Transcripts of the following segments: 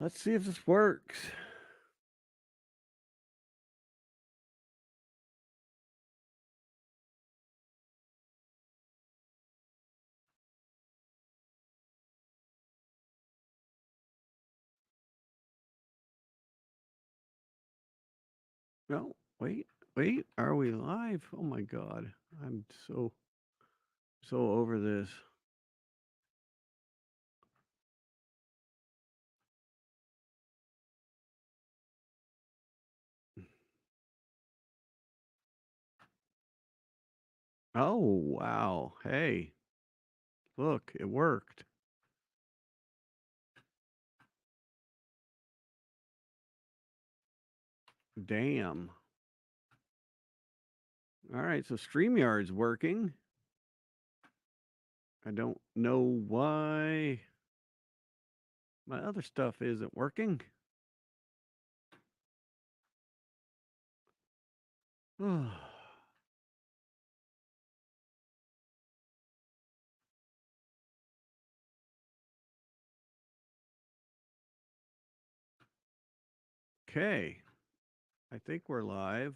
Let's see if this works. No, wait. Are we live? Oh my God. I'm so over this. Oh, wow. Hey, look, it worked. Damn. All right, so StreamYard's working. I don't know why my other stuff isn't working. Okay. I think we're live.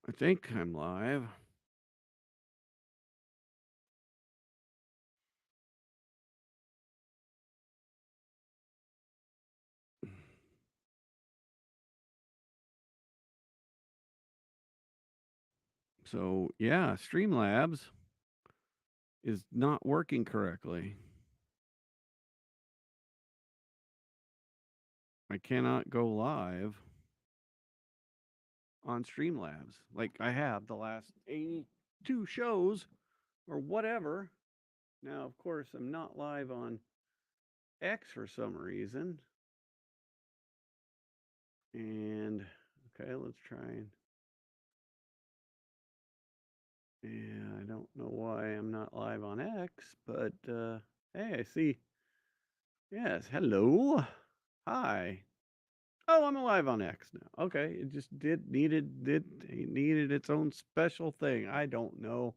I think I'm live. So, yeah, Streamlabs is not working correctly. I cannot go live on Streamlabs like I have the last 82 shows or whatever. Now, of course, I'm not live on X for some reason. And okay, let's try and yeah, I don't know why I'm not live on X, but hey, I see. Yes, hello. Hi. Oh, I'm live on X now. Okay, it just it needed its own special thing. I don't know.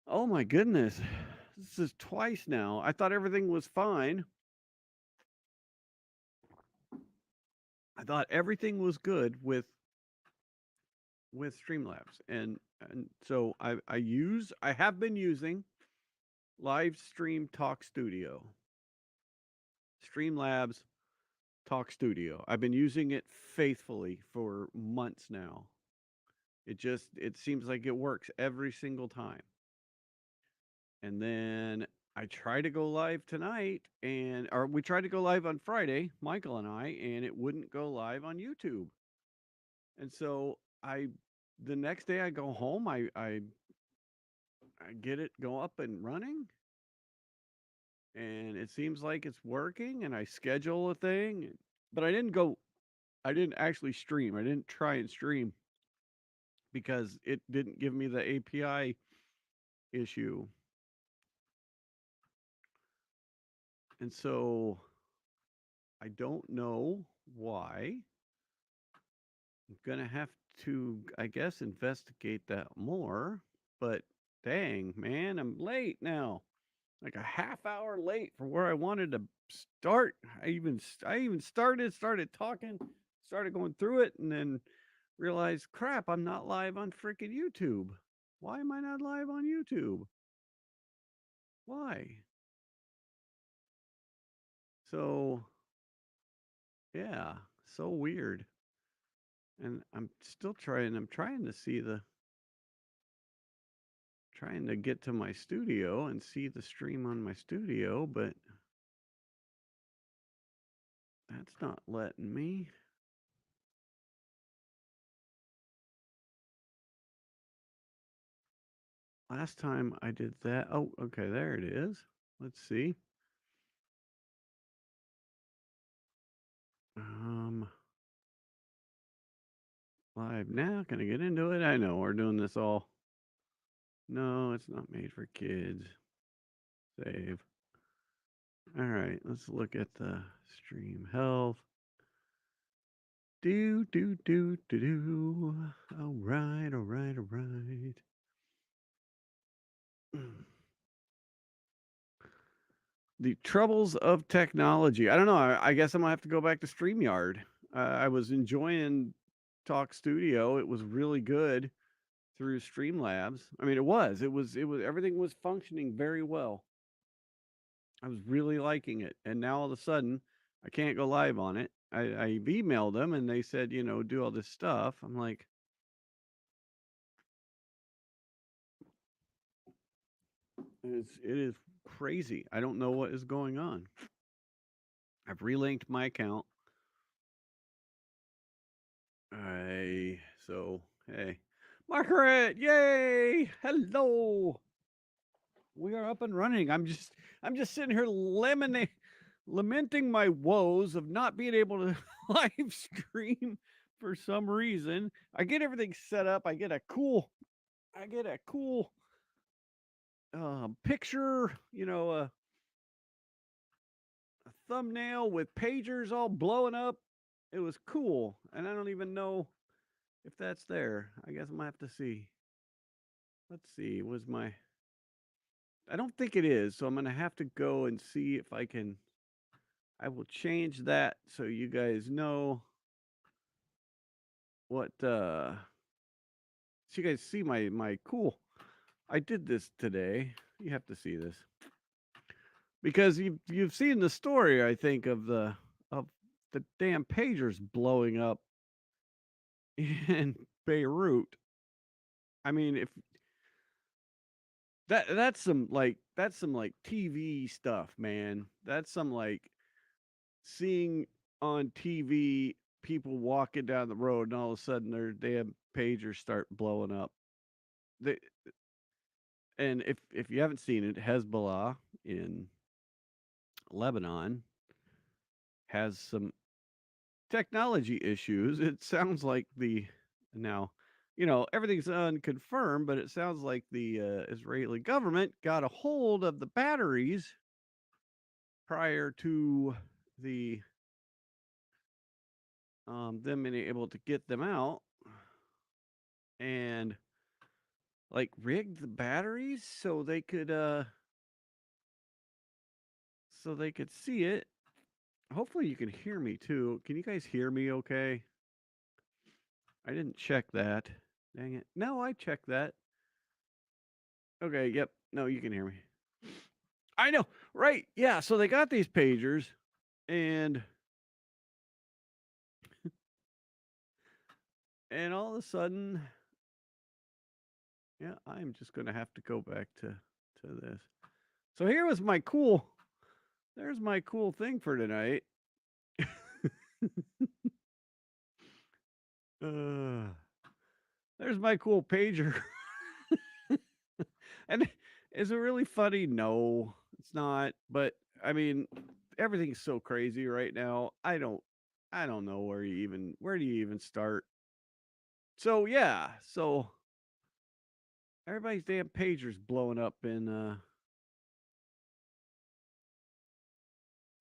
Oh my goodness. This is twice now. I thought everything was fine. I thought everything was good with Streamlabs. And so I have been using Live Stream Talk Studio. Streamlabs Talk Studio. I've been using it faithfully for months now. It seems like it works every single time. And then I try to go live tonight or we tried to go live on Friday, Michael and I, and it wouldn't go live on YouTube. And so the next day I go home, I get it go up and running, and it seems like it's working, and I schedule a thing, but I didn't actually stream. I didn't try and stream because it didn't give me the API issue. And so I don't know why. I'm going to have to, I guess, investigate that more, but dang, man, I'm late now. Like a half hour late for where I wanted to start. I even started talking, started going through it, and then realized, crap, I'm not live on freaking YouTube. Why am I not live on YouTube? Why? So yeah, so weird. And I'm trying to see trying to get to my studio and see the stream on my studio, but that's not letting me. Last time I did that. Oh, okay, there it is. Let's see. Um, live now. Can I get into it? I know we're doing this all. No, it's not made for kids. Save. All right, let's look at the stream health. Do. All right, all right, all right. The troubles of technology. I don't know. I guess I'm gonna have to go back to StreamYard. I was enjoying Talk Studio. It was really good through Streamlabs. I mean, it was everything was functioning very well. I was really liking it, and now all of a sudden, I can't go live on it. I've emailed them, and they said, do all this stuff. I'm like, it is crazy. I don't know what is going on. I've relinked my account. I so hey, Margaret, yay! Hello. We are up and running. I'm just sitting here lamenting my woes of not being able to live stream for some reason. I get everything set up. I get a cool picture, a thumbnail with pagers all blowing up. It was cool, and I don't even know if that's there. I guess I'm gonna have to see. Let's see. Was my I don't think it is, so I'm gonna have to go and see if I can. I will change that so you guys know what. So you guys see my cool. I did this today. You have to see this because you've seen the story. I think of the damn pagers blowing up in Beirut. I mean, if that's some TV stuff, man. That's some like seeing on TV people walking down the road and all of a sudden their damn pagers start blowing up. They, and if you haven't seen it, Hezbollah in Lebanon has some technology issues. It sounds like the now, everything's unconfirmed, but it sounds like the Israeli government got a hold of the batteries prior to the them being able to get them out and like rigged the batteries so they could see it. Hopefully you can hear me too. Can you guys hear me okay? I didn't check that. Dang it. No, I checked that. Okay, yep. No, you can hear me. I know. Right. Yeah, so they got these pagers and all of a sudden, yeah, I'm just going to have to go back to this. So here was my cool there's my cool thing for tonight. Uh, there's my cool pager. And is it really funny? No, it's not. But I mean, everything's so crazy right now. I don't know where do you even start. So yeah, so everybody's damn pagers blowing up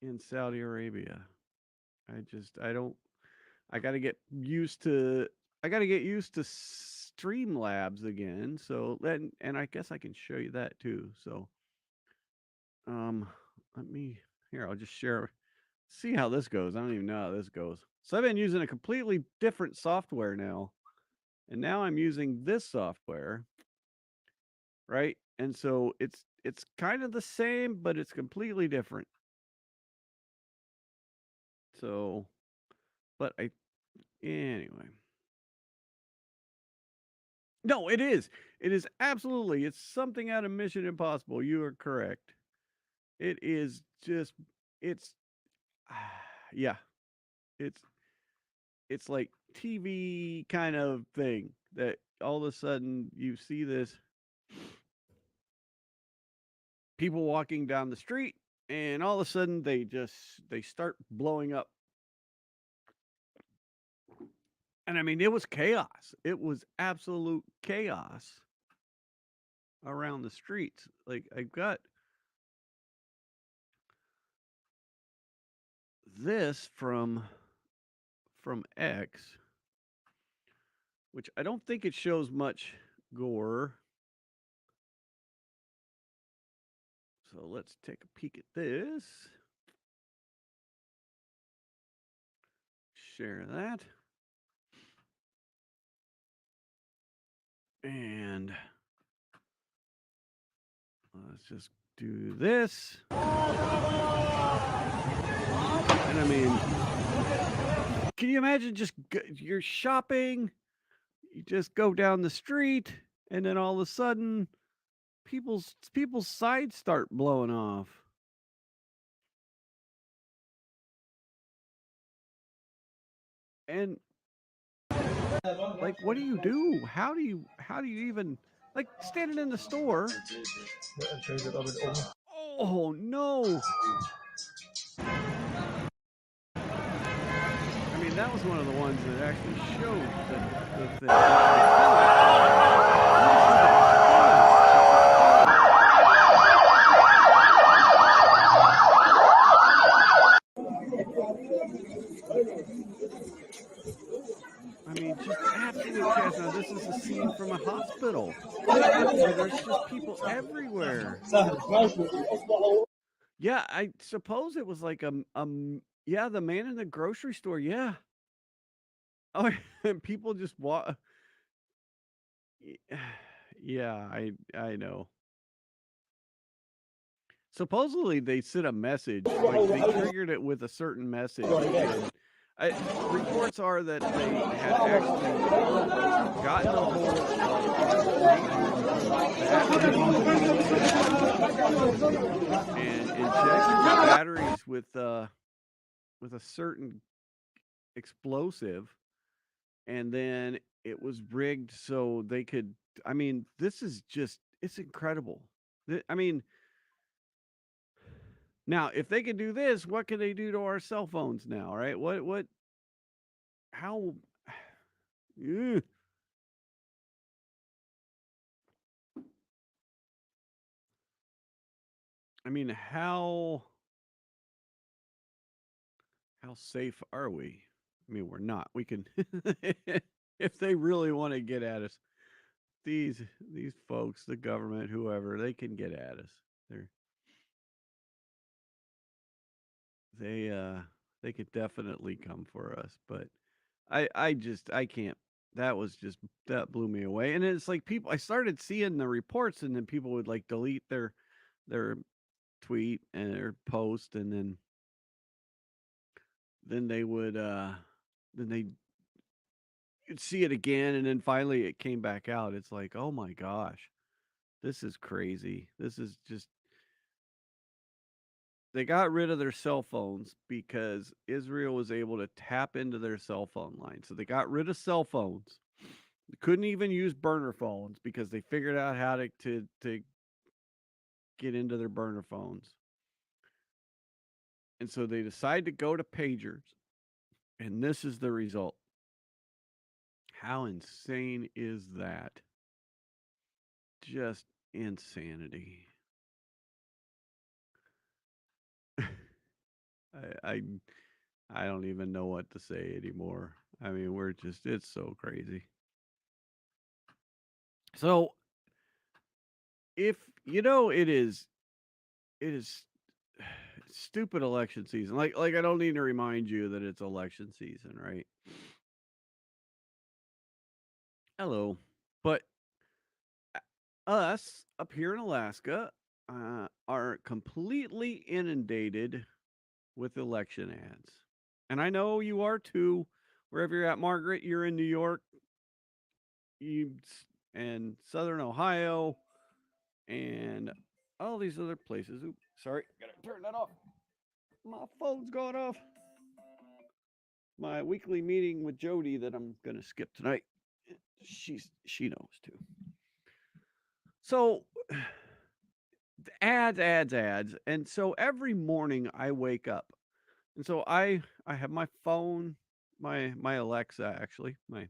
in Saudi Arabia. I don't I got to get used to Streamlabs again. So then and I guess I can show you that too. So um let me here, I'll just share see how this goes. I don't even know how this goes. So I've been using a completely different software now. And now I'm using this software, right? And so it's kind of the same, but it's completely different. So, but I anyway. No, it is. It is absolutely. It's something out of Mission Impossible. You are correct. It is just it's yeah. It's it's like TV kind of thing that all of a sudden you see this people walking down the street and all of a sudden they start blowing up. And I mean it was chaos. It was absolute chaos around the streets. Like I've got this from X, which I don't think it shows much gore. So let's take a peek at this. Share that. And let's just do this. And I mean, can you imagine just you're shopping, you just go down the street, and then all of a sudden people's sides start blowing off. And like, what do you do? How do you even, like, standing in the store? Oh no. I mean, that was one of the ones that actually showed the thing. I mean, just absolute chaos. Now, this is a scene from a hospital where there's just people everywhere. Yeah, I suppose it was like yeah, the man in the grocery store. Yeah. Oh, and people just walk. Yeah, I know. Supposedly they sent a message, like they triggered it with a certain message, and reports are that they had actually gotten a hold of and injected the batteries with a certain explosive, and then it was rigged so they could. I mean, this is just, it's incredible. I mean, now if they can do this, what can they do to our cell phones now, right? What how Ugh. I mean, how safe are we? I mean, we're not. We can if they really want to get at us, these folks, the government, whoever, they can get at us. They they could definitely come for us, but I can't. That was just, that blew me away. And it's like, people, I started seeing the reports, and then people would like delete their tweet and their post, and then they would then they you'd see it again, and then finally it came back out. It's like, oh my gosh, this is crazy. This is just, they got rid of their cell phones because Israel was able to tap into their cell phone line. So they got rid of cell phones. They couldn't even use burner phones because they figured out how to get into their burner phones. And so they decide to go to pagers. And this is the result. How insane is that? Just insanity. I I don't even know what to say anymore. I mean, we're just, it's so crazy. So if you know, it is stupid election season. Like I don't need to remind you that it's election season, right? Hello. But us up here in Alaska are completely inundated with election ads. And I know you are too. Wherever you're at, Margaret, you're in New York, you and Southern Ohio, and all these other places. Oops, sorry, gotta turn that off. My phone's going off. My weekly meeting with Jody that I'm gonna skip tonight. She knows too. So ads, and so every morning I wake up, and so I have my phone, my Alexa, actually, my,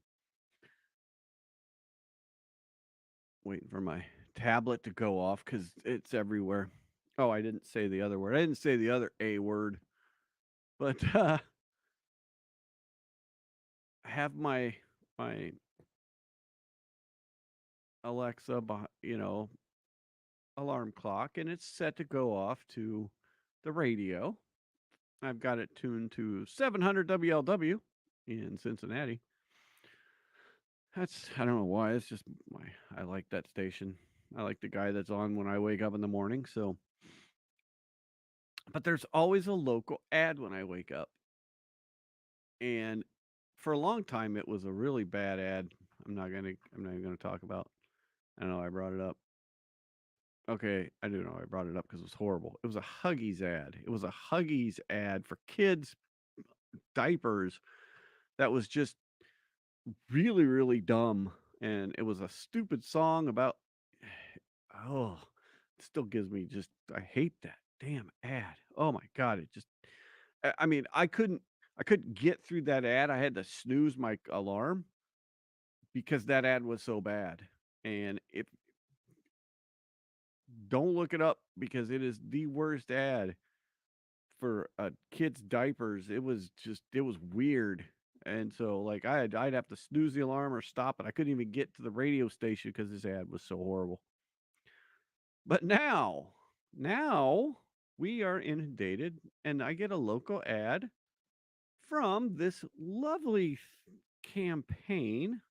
waiting for my tablet to go off because it's everywhere. Oh, I didn't say the other word. I didn't say the other A word, but I have my Alexa, alarm clock, and it's set to go off to the radio. I've got it tuned to 700 WLW in Cincinnati. I don't know why. It's just I like that station. I like the guy that's on when I wake up in the morning. So, but there's always a local ad when I wake up. And for a long time, it was a really bad ad. I'm not going to talk about. I know I brought it up. Okay, I do know I brought it up because it was horrible. It was a Huggies ad. It was a Huggies ad for kids diapers that was just really, really dumb. And it was a stupid song about, oh, it still gives me just, I hate that damn ad. Oh my God. I mean, I couldn't get through that ad. I had to snooze my alarm because that ad was so bad. And if, don't look it up because it is the worst ad for kids diapers. It was weird. And so like I'd have to snooze the alarm or stop it. I couldn't even get to the radio station because this ad was so horrible. But now we are inundated and I get a local ad from this lovely campaign.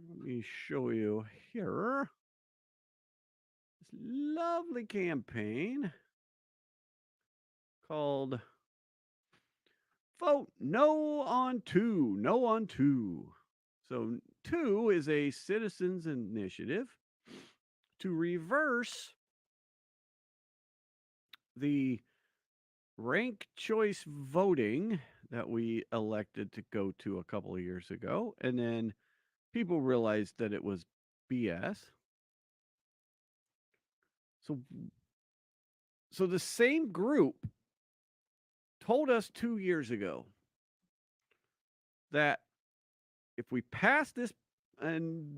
Let me show you here. This lovely campaign called Vote No on Two. No on Two. So, two is a citizens initiative to reverse the rank choice voting that we elected to go to a couple of years ago. And then people realized that it was BS. So, so the same group told us 2 years ago that if we pass this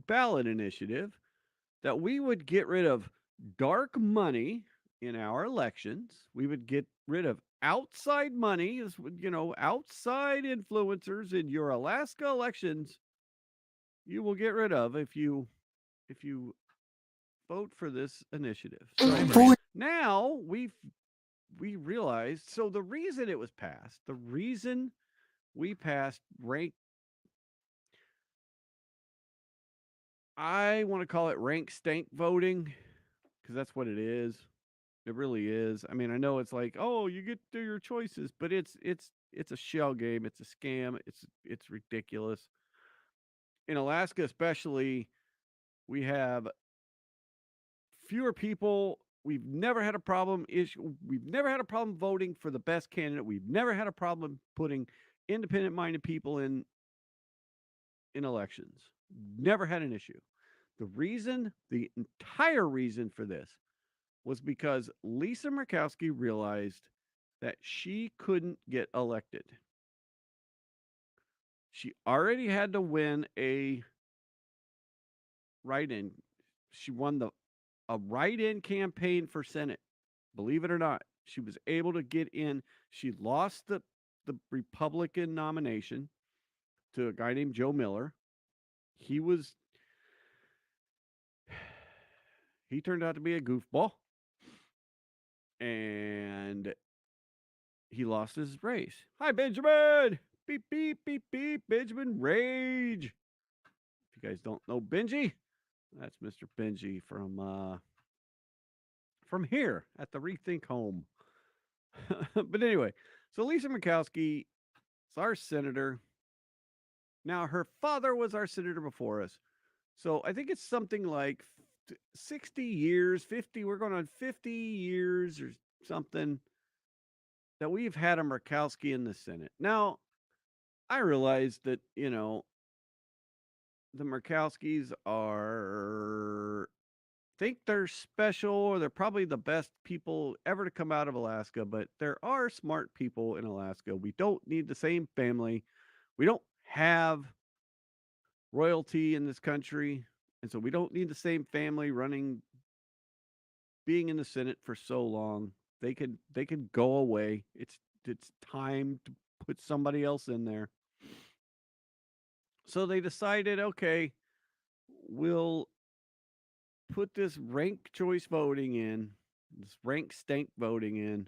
ballot initiative, that we would get rid of dark money in our elections. We would get rid of outside money, outside influencers in your Alaska elections. You will get rid of if you vote for this initiative. So now we realized. So the reason it was passed, the reason we passed rank, I want to call it rank stank voting because that's what it is. It really is. I mean, I know it's like, oh, you get to do your choices, but it's a shell game. It's a scam. It's ridiculous. In Alaska, especially, we have fewer people. We've never had a problem We've never had a problem voting for the best candidate. We've never had a problem putting independent-minded people in elections. Never had an issue. The entire reason for this was because Lisa Murkowski realized that she couldn't get elected. She already had to win a write-in. She won a write-in campaign for Senate. Believe it or not, she was able to get in. She lost the Republican nomination to a guy named Joe Miller. He turned out to be a goofball. And he lost his race. Hi, Benjamin. Beep, beep, beep, beep. Benjamin Rage. If you guys don't know Benji, that's Mr. Benji from here at the Rethink Home. But anyway, so Lisa Murkowski is our senator. Now, her father was our senator before us. So I think it's something like 60 years, 50. We're going on 50 years or something that we've had a Murkowski in the Senate. Now, I realize that, the Murkowskis think they're special, or they're probably the best people ever to come out of Alaska, but there are smart people in Alaska. We don't need the same family. We don't have royalty in this country. And so we don't need the same family being in the Senate for so long. They could go away. It's time to put somebody else in there. So they decided, okay, we'll put this rank choice voting in, this rank stank voting in.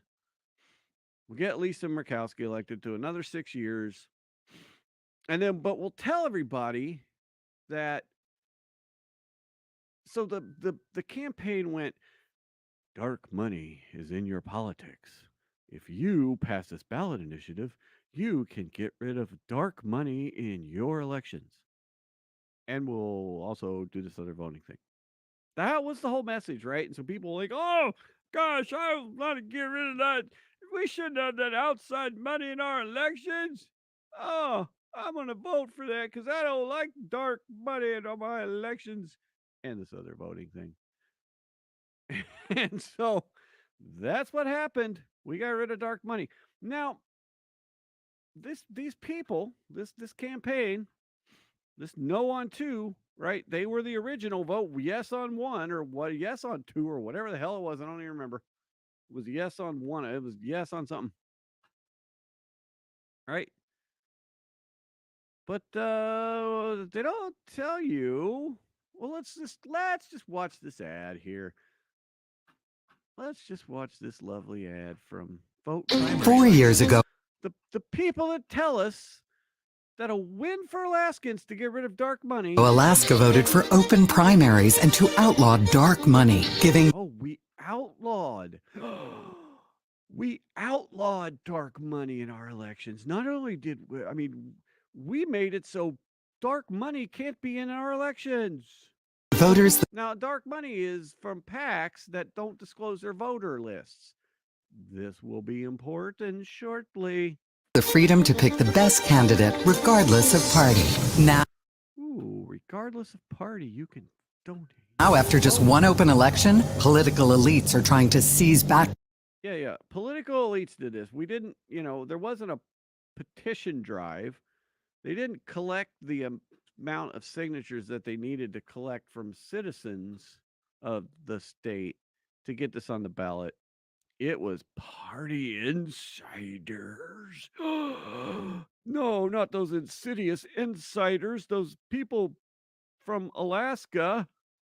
We'll get Lisa Murkowski elected to another 6 years. And then, but we'll tell everybody that. So the campaign went, dark money is in your politics. If you pass this ballot initiative, you can get rid of dark money in your elections. And we'll also do this other voting thing. That was the whole message, right? And so people were like, oh, gosh, I want to get rid of that. We shouldn't have that outside money in our elections. Oh, I'm going to vote for that because I don't like dark money in my elections. And this other voting thing. And so that's what happened. We got rid of dark money. Now, these people, this campaign, this no on two, right? They were the original vote yes on one or what yes on two or whatever the hell it was. I don't even remember. It was yes on one. It was yes on something. Right? But they don't tell you. Well, let's just watch this ad here. Let's just watch this lovely ad from Vote Primary. 4 years ago, the people that tell us that a win for Alaskans to get rid of dark money. Alaska voted for open primaries and to outlaw dark money, giving. Oh, we outlawed. We outlawed dark money in our elections. Not only did we, I mean, we made it so dark money can't be in our elections. Voters. Now, dark money is from PACs that don't disclose their voter lists. This will be important shortly. The freedom to pick the best candidate regardless of party. Ooh, regardless of party, you can donate. Now, after just one open election, political elites are trying to seize back. Yeah. Political elites did this. We didn't, there wasn't a petition drive. They didn't collect the amount of signatures that they needed to collect from citizens of the state to get this on the ballot. It was party insiders. No, not those insidious insiders, those people from Alaska.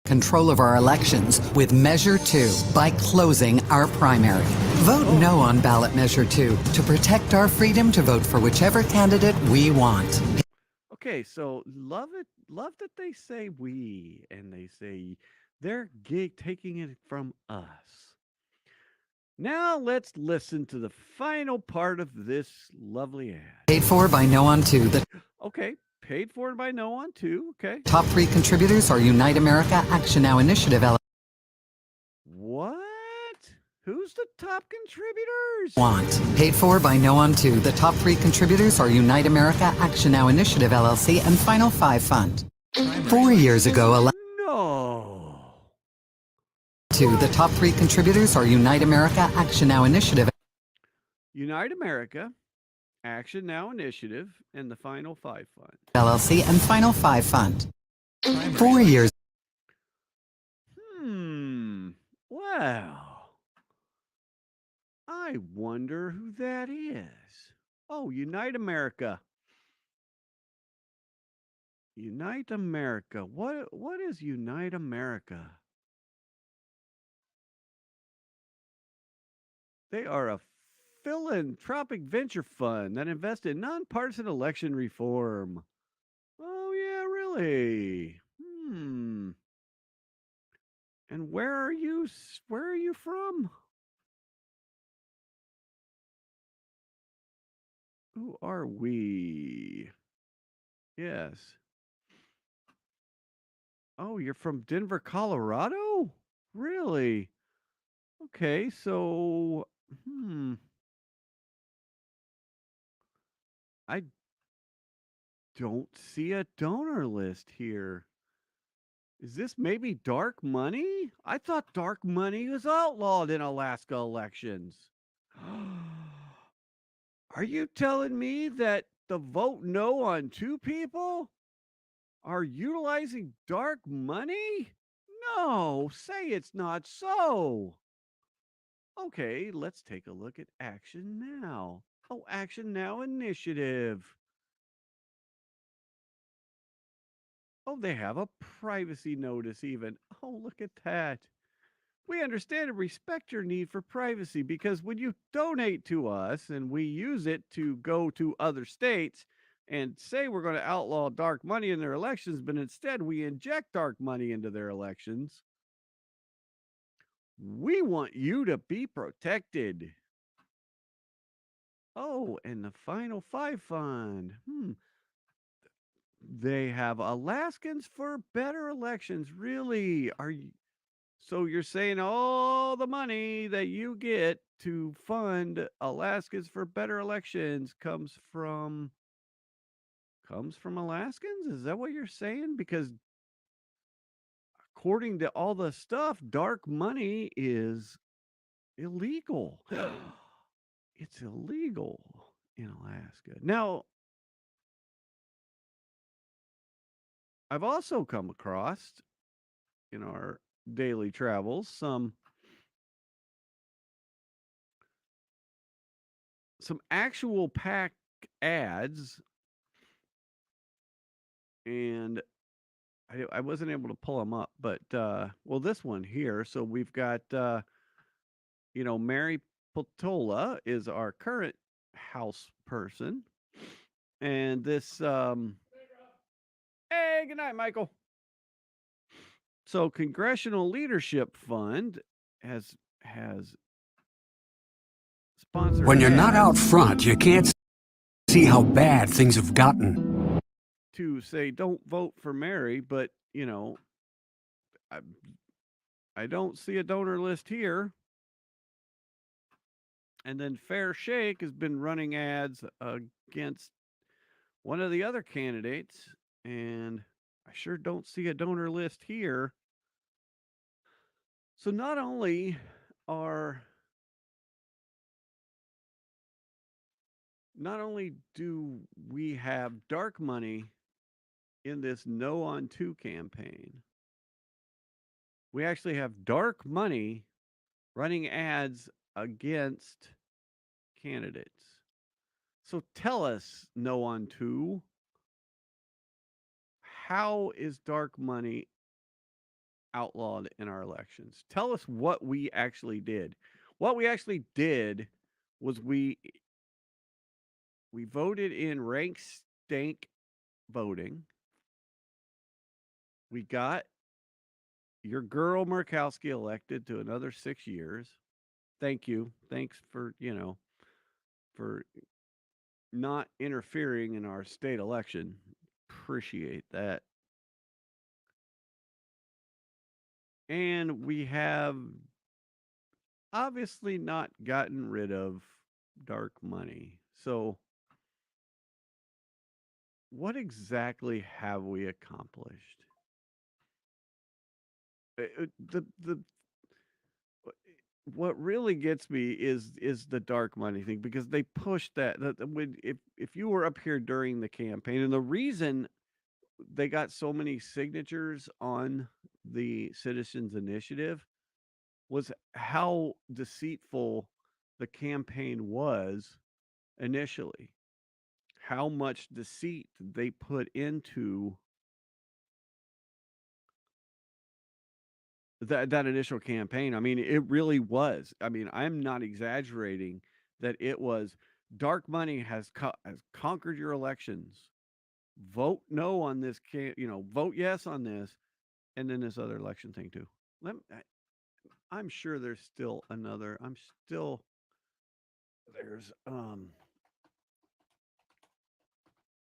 Control of our elections with Measure 2 by closing our primary. Vote no on ballot Measure 2 to protect our freedom to vote for whichever candidate we want. Okay, so love that they say we and they say they're taking it from us. Now let's listen to the final part of this lovely ad. Paid for by No on 2. Okay, paid for by No on 2. Okay. Top 3 contributors are Unite America, Action Now Initiative. What? Who's the top contributors? Paid for by No on 2. The top 3 contributors are Unite America, Action Now Initiative LLC, and Final Five Fund. 4 years ago, No. The top 3 contributors are Unite America, Action Now Initiative. Unite America, Action Now Initiative, and the Final Five Fund. LLC and Final Five Fund. 4 years. Well, I wonder who that is. Oh, Unite America. Unite America. What is Unite America? They are a philanthropic venture fund that invests in nonpartisan election reform. Oh, yeah, really? And where are you from? Who are we? Yes. Oh, you're from Denver, Colorado? Really? Okay, so I don't see a donor list here. Is this maybe dark money? I thought dark money was outlawed in Alaska elections. Are you telling me that the vote no on 2 people are utilizing dark money? No, say it's not so. Okay, let's take a look at Action Now. Oh, Action Now Initiative. Oh, they have a privacy notice even. Oh, look at that. We understand and respect your need for privacy because when you donate to us and we use it to go to other states and say we're going to outlaw dark money in their elections, but instead we inject dark money into their elections, we want you to be protected. Oh, and the Final Five Fund. They have Alaskans for better elections. Really? Are you So you're saying all the money that you get to fund Alaskans for better elections comes from Alaskans? Is that what you're saying? Because according to all the stuff, dark money is illegal. It's illegal in Alaska. Now, I've also come across in our daily travels some actual pack ads, and I wasn't able to pull them up, but well, this one here. So we've got Mary Potola is our current house person, and this hey, good night, Michael. So Congressional Leadership Fund has sponsored When you're not out ads front, you can't see how bad things have gotten. to say don't vote for Mary, but I, I don't see a donor list here. And then Fair Shake has been running ads against one of the other candidates, and I sure don't see a donor list here. So are not only do we have dark money in this No on 2 campaign, we actually have dark money running ads against candidates. So tell us, No on 2, how is dark money outlawed in our elections? Tell us what we actually did. What we actually did was we voted in rank stank voting. We got your girl Murkowski elected to another 6 years. Thank you. Thanks for not interfering in our state election. Appreciate that. And we have obviously not gotten rid of dark money. So what exactly have we accomplished? The what really gets me is the dark money thing, because they pushed that when if you were up here during the campaign, and the reason they got so many signatures on the citizens initiative was how deceitful the campaign was initially, how much deceit they put into that initial campaign. I mean, it really was. I mean, I'm not exaggerating that it was dark money has conquered your elections. Vote no on this, vote yes on this, and then this other election thing too. I'm sure there's still another.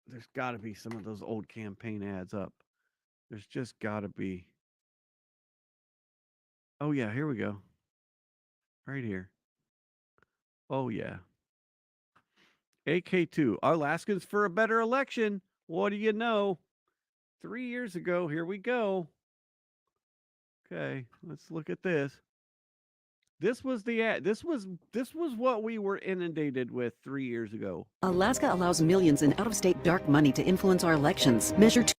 There's got to be some of those old campaign ads up. There's just got to be. Oh yeah, here we go. Right here. Oh yeah. AK2, Alaskans for a better election. What do you know? 3 years ago, here we go. Okay, let's look at this. This was the ad. This was what we were inundated with 3 years ago. Alaska allows millions in out-of-state dark money to influence our elections. Measure 2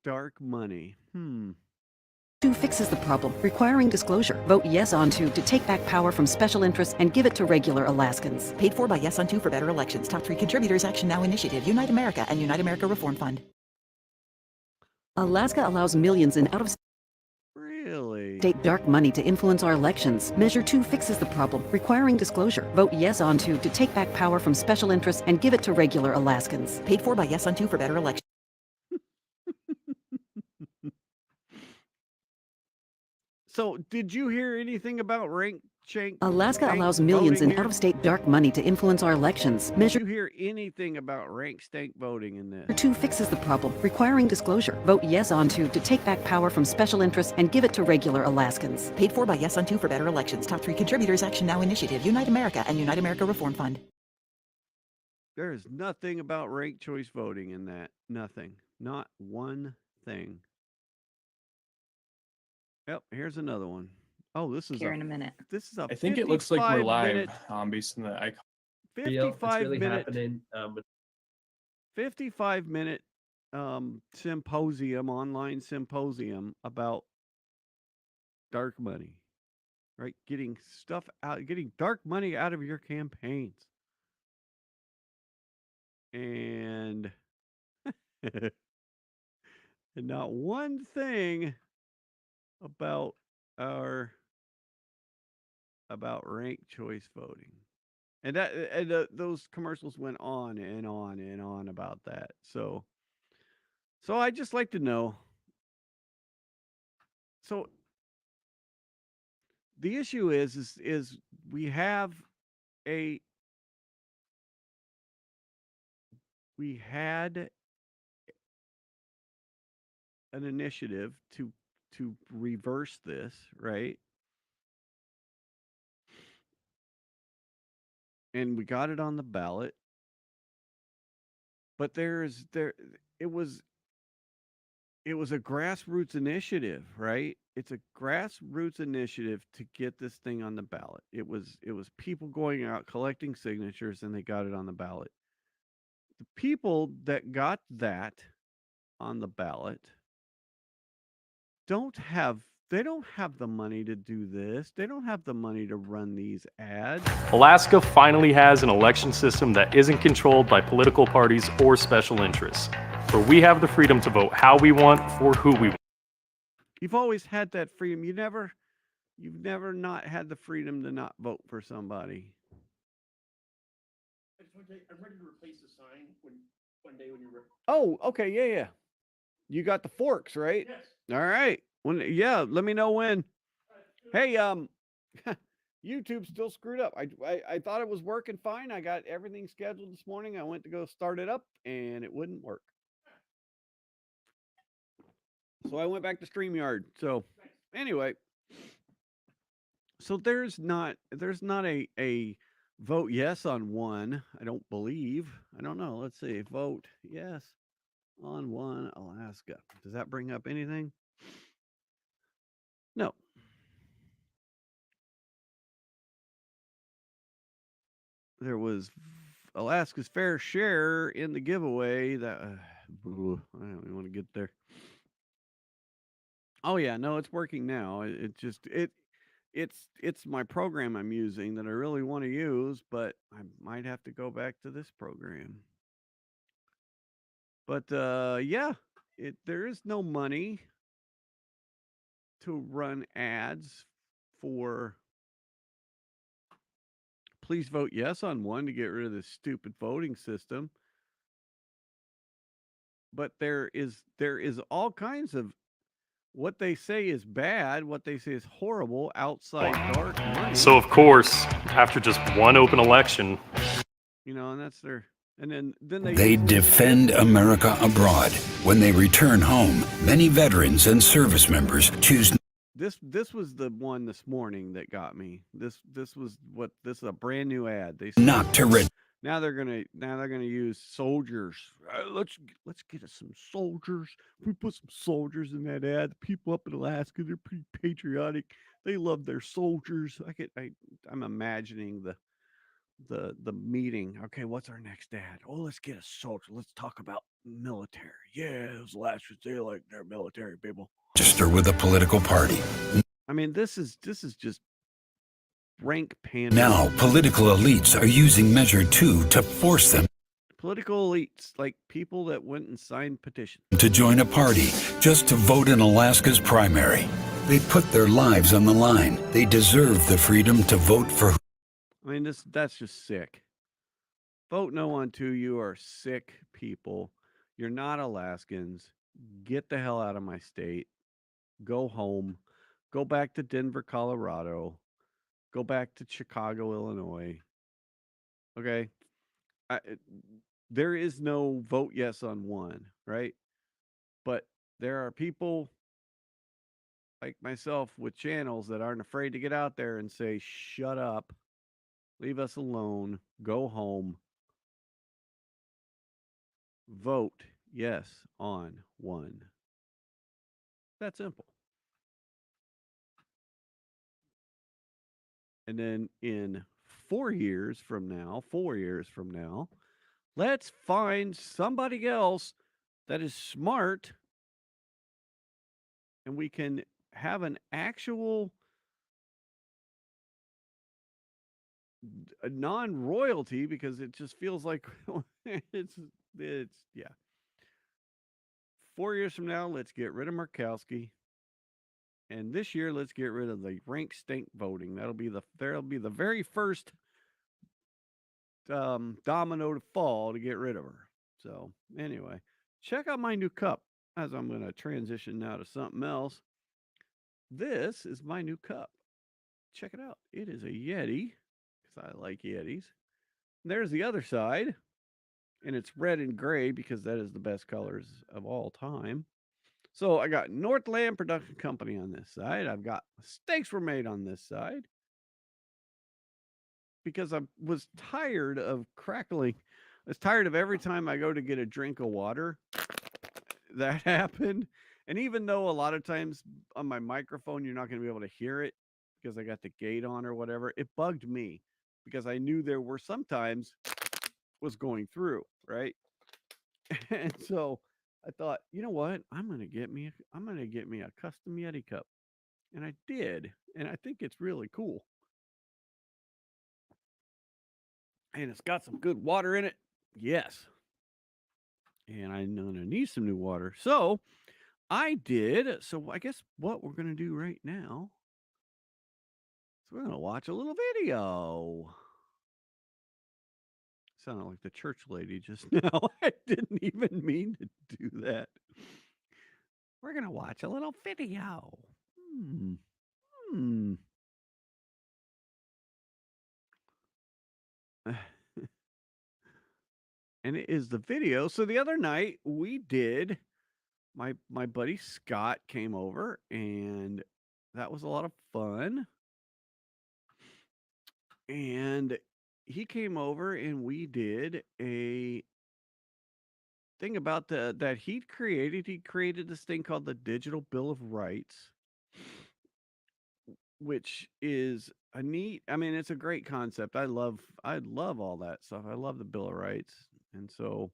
dark money. 2 fixes the problem, requiring disclosure. Vote yes on 2 to take back power from special interests and give it to regular Alaskans. Paid for by Yes on 2 for Better Elections. Top 3 contributors: Action Now Initiative, Unite America, and Unite America Reform Fund. Alaska allows millions in out-of-state Really? dark money to influence our elections. Measure 2 fixes the problem, requiring disclosure. Vote yes on 2 to take back power from special interests and give it to regular Alaskans. Paid for by Yes on 2 for better elections. So, did you hear anything about rank shank? Alaska stank allows millions voting in here? out-of-state dark money to influence our elections. Measure Did you hear anything about rank stank voting in this? 2 fixes the problem, requiring disclosure. Vote yes on 2 to take back power from special interests and give it to regular Alaskans. Paid for by Yes on 2 for better elections. Top 3 contributors: Action Now Initiative, Unite America, and Unite America Reform Fund. There is nothing about ranked choice voting in that. Nothing. Not one thing. Yep, here's another one. Oh, this is Here in a minute. This is a I think it looks like we're 55 live, minute, based on the icon. It's 55 really minute, happening. 55 minute symposium, online symposium about dark money, right? Getting stuff out, getting dark money out of your campaigns. And and not one thing about ranked choice voting. And those commercials went on and on and on about that. So I just like to know. So the issue is we had an initiative to reverse this, right? And we got it on the ballot. But it was a grassroots initiative, right? It's a grassroots initiative to get this thing on the ballot. It was people going out collecting signatures, and they got it on the ballot. The people that got that on the ballot don't have the money to do this. They don't have the money to run these ads. Alaska finally has an election system that isn't controlled by political parties or special interests, where we have the freedom to vote how we want for who we want. You've always had that freedom. You've never not had the freedom to not vote for somebody. I'm ready to replace the sign one day when you're. Oh, okay, yeah. You got the forks, right? Yes. All right. Let me know when. Hey, YouTube's still screwed up. I thought it was working fine. I got everything scheduled this morning. I went to go start it up, and it wouldn't work. So I went back to StreamYard. So anyway, so there's not a vote yes on one. I don't believe. I don't know. Let's see. Vote yes on one Alaska. Does that bring up anything? No. There was Alaska's fair share in the giveaway. That I don't even want to get there. Oh yeah, no, it's working now. It's my program I'm using that I really want to use, but I might have to go back to this program. But there is no money to run ads for. Please vote yes on one to get rid of this stupid voting system. But there is all kinds of what they say is bad, what they say is horrible outside dark money. So of course, after just one open election, and that's their. And then They defend America abroad. When they return home, many veterans and service members choose. This was the one this morning that got me. This is a brand new ad. They Not to return. Now they're gonna use soldiers. Let's get us some soldiers. We put some soldiers in that ad. The people up in Alaska, they're pretty patriotic. They love their soldiers. I'm imagining the meeting. Okay, what's our next ad? Oh, let's get a soldier. Let's talk about military. Yeah, those Alaskans, they like their military people. Register with a political party. I mean, this is just rank pandering. Now, political elites are using Measure 2 to force them. political elites, like people that went and signed petitions. To join a party just to vote in Alaska's primary. They put their lives on the line. They deserve the freedom to vote for. I mean, that's just sick. Vote no on two. You are sick people. You're not Alaskans. Get the hell out of my state. Go home. Go back to Denver, Colorado. Go back to Chicago, Illinois. Okay. There is no vote yes on one, right? But there are people like myself with channels that aren't afraid to get out there and say, shut up, leave us alone, go home, vote yes on one. That simple. And then in 4 years from now, let's find somebody else that is smart and we can have an actual non-royalty, because it just feels like it's yeah. 4 years from now, let's get rid of Murkowski. And this year, let's get rid of the rank stink voting. There'll be the very first domino to fall to get rid of her. So anyway, check out my new cup as I'm going to transition now to something else. This is my new cup. Check it out. It is a Yeti, because I like Yetis. And there's the other side, and it's red and gray because that is the best colors of all time. So I got Northland Production Company on this side. I've got Mistakes Were Made on this side, because I was tired of crackling. I was tired of every time I go to get a drink of water, that happened. And even though a lot of times on my microphone, you're not going to be able to hear it because I got the gate on or whatever, it bugged me because I knew there were sometimes was going through, right? And so I thought, you know what? I'm going to get me a custom Yeti cup. And I did. And I think it's really cool. And it's got some good water in it. Yes. And I'm going to need some new water. So I did. So I guess what we're going to do right now is we're going to watch a little video. Sounded like the church lady just now. I didn't even mean to do that. We're going to watch a little video. And it is the video. So the other night we did, my buddy Scott came over, and that was a lot of fun. And he came over and we did a thing about that he created this thing called the Digital Bill of Rights, which is a neat, I mean, it's a great concept. I love all that stuff. I love the Bill of Rights. And so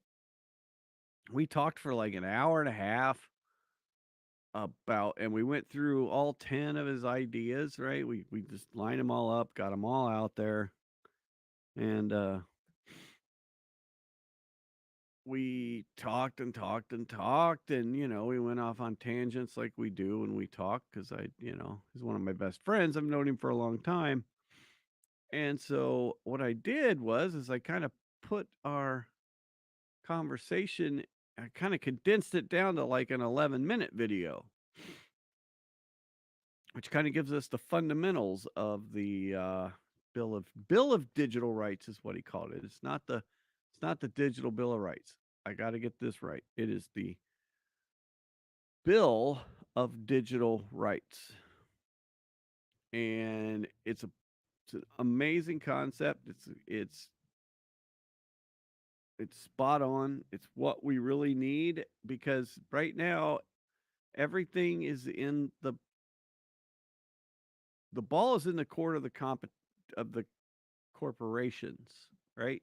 we talked for like an hour and a half and we went through all 10 of his ideas, right? We just lined them all up, got them all out there. And we talked and talked and talked, and we went off on tangents like we do when we talk, because he's one of my best friends. I've known him for a long time. And so what I did is I kind of put our conversation, I kind of condensed it down to like an 11-minute video, which kind of gives us the fundamentals of the Bill of Digital Rights is what he called it. It's not the Digital Bill of Rights. I got to get this right. It is the Bill of Digital Rights. And it's an amazing concept. It's spot on. It's what we really need, because right now everything is in the ball is in the court of the corporations, right?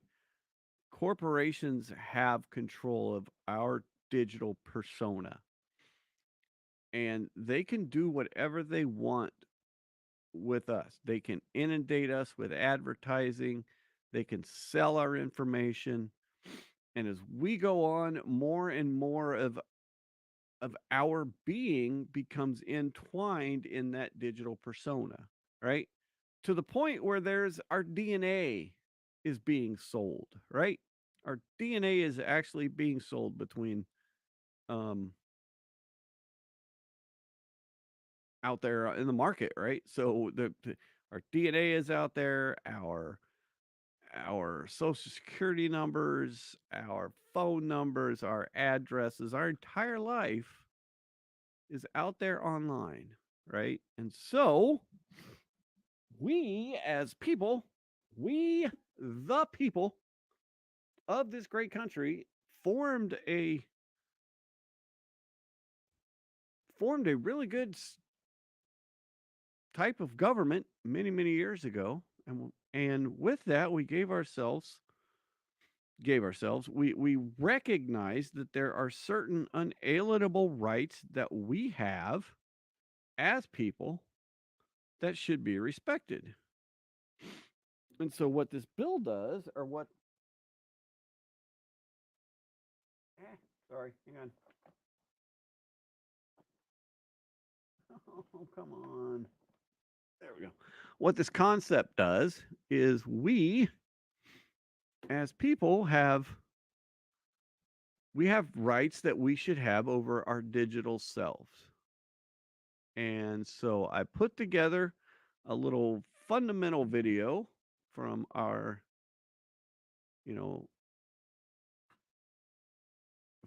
Corporations have control of our digital persona, and they can do whatever they want with us. They can inundate us with advertising. They can sell our information. And as we go on, more and more of our being becomes entwined in that digital persona, right? To the point where there's our DNA is being sold, right? Our DNA is actually being sold between um out there in the market, right? So our DNA is out there, our social security numbers, our phone numbers, our addresses, our entire life is out there online, right? And so we as people, we the people of this great country formed a really good type of government many years ago, and with that we we recognize that there are certain unalienable rights that we have as people that should be respected. And so what this bill does, or what sorry, hang on. Oh, come on. There we go. What this concept does is we as people have rights that we should have over our digital selves. And so I put together a little fundamental video from our, you know,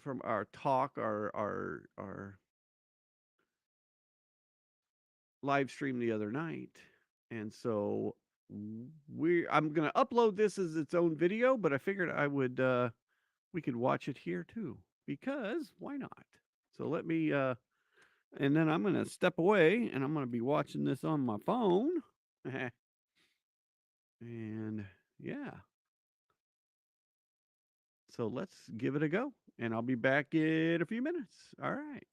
from our talk, our live stream the other night. And so I'm going to upload this as its own video, but I figured we could watch it here too, because why not? So let me and then I'm going to step away and I'm going to be watching this on my phone. And yeah. So let's give it a go. And I'll be back in a few minutes. All right.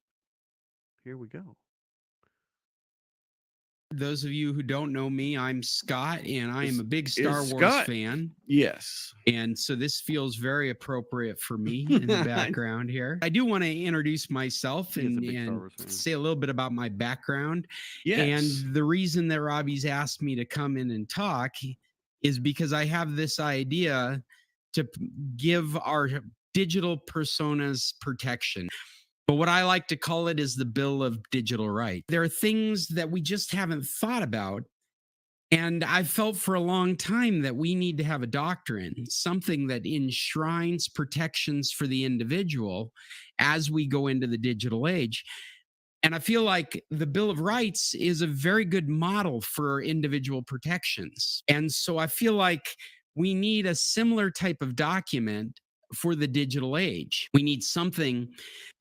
Here we go. Those of you who don't know me, I'm Scott, and I am a big Star Wars Scott? fan. Yes. And so this feels very appropriate for me in the background here. I do want to introduce myself and say a little bit about my background. Yes. And the reason that Robbie's asked me to come in and talk is because I have this idea to give our digital personas protection. But what I like to call it is the Bill of Digital Rights. There are things that we just haven't thought about. And I've felt for a long time that we need to have a doctrine, something that enshrines protections for the individual as we go into the digital age. And I feel like the Bill of Rights is a very good model for individual protections. And so I feel like we need a similar type of document for the digital age. We need something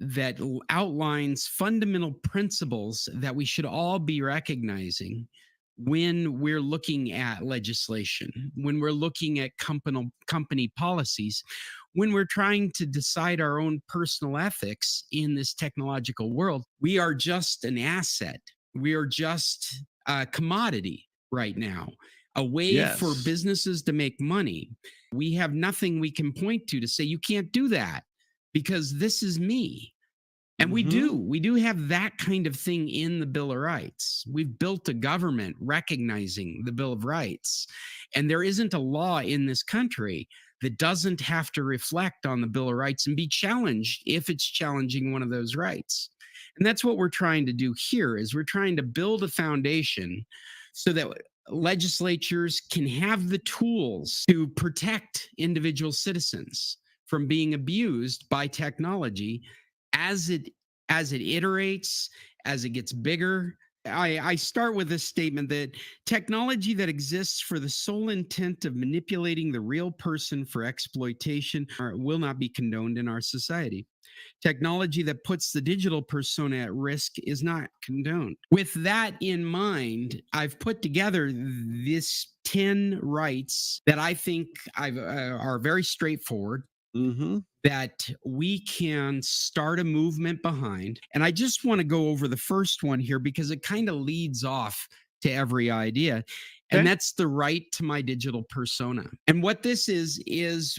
that outlines fundamental principles that we should all be recognizing when we're looking at legislation, when we're looking at company policies, when we're trying to decide our own personal ethics in this technological world. We are just an asset. We are just a commodity right now, a way for businesses to make money. We have nothing we can point to say, you can't do that because this is me. And we do have that kind of thing in the Bill of Rights. We've built a government recognizing the Bill of Rights. And there isn't a law in this country that doesn't have to reflect on the Bill of Rights and be challenged if it's challenging one of those rights. And that's what we're trying to do here, is we're trying to build a foundation so that legislatures can have the tools to protect individual citizens from being abused by technology as it iterates, as it gets bigger. I start with this statement that technology that exists for the sole intent of manipulating the real person for exploitation will not be condoned in our society. Technology that puts the digital persona at risk is not condoned. With that in mind, I've put together this 10 rights that I think are very straightforward, that we can start a movement behind. And I just want to go over the first one here because it kind of leads off to every idea. Okay. And that's the right to my digital persona. And what this is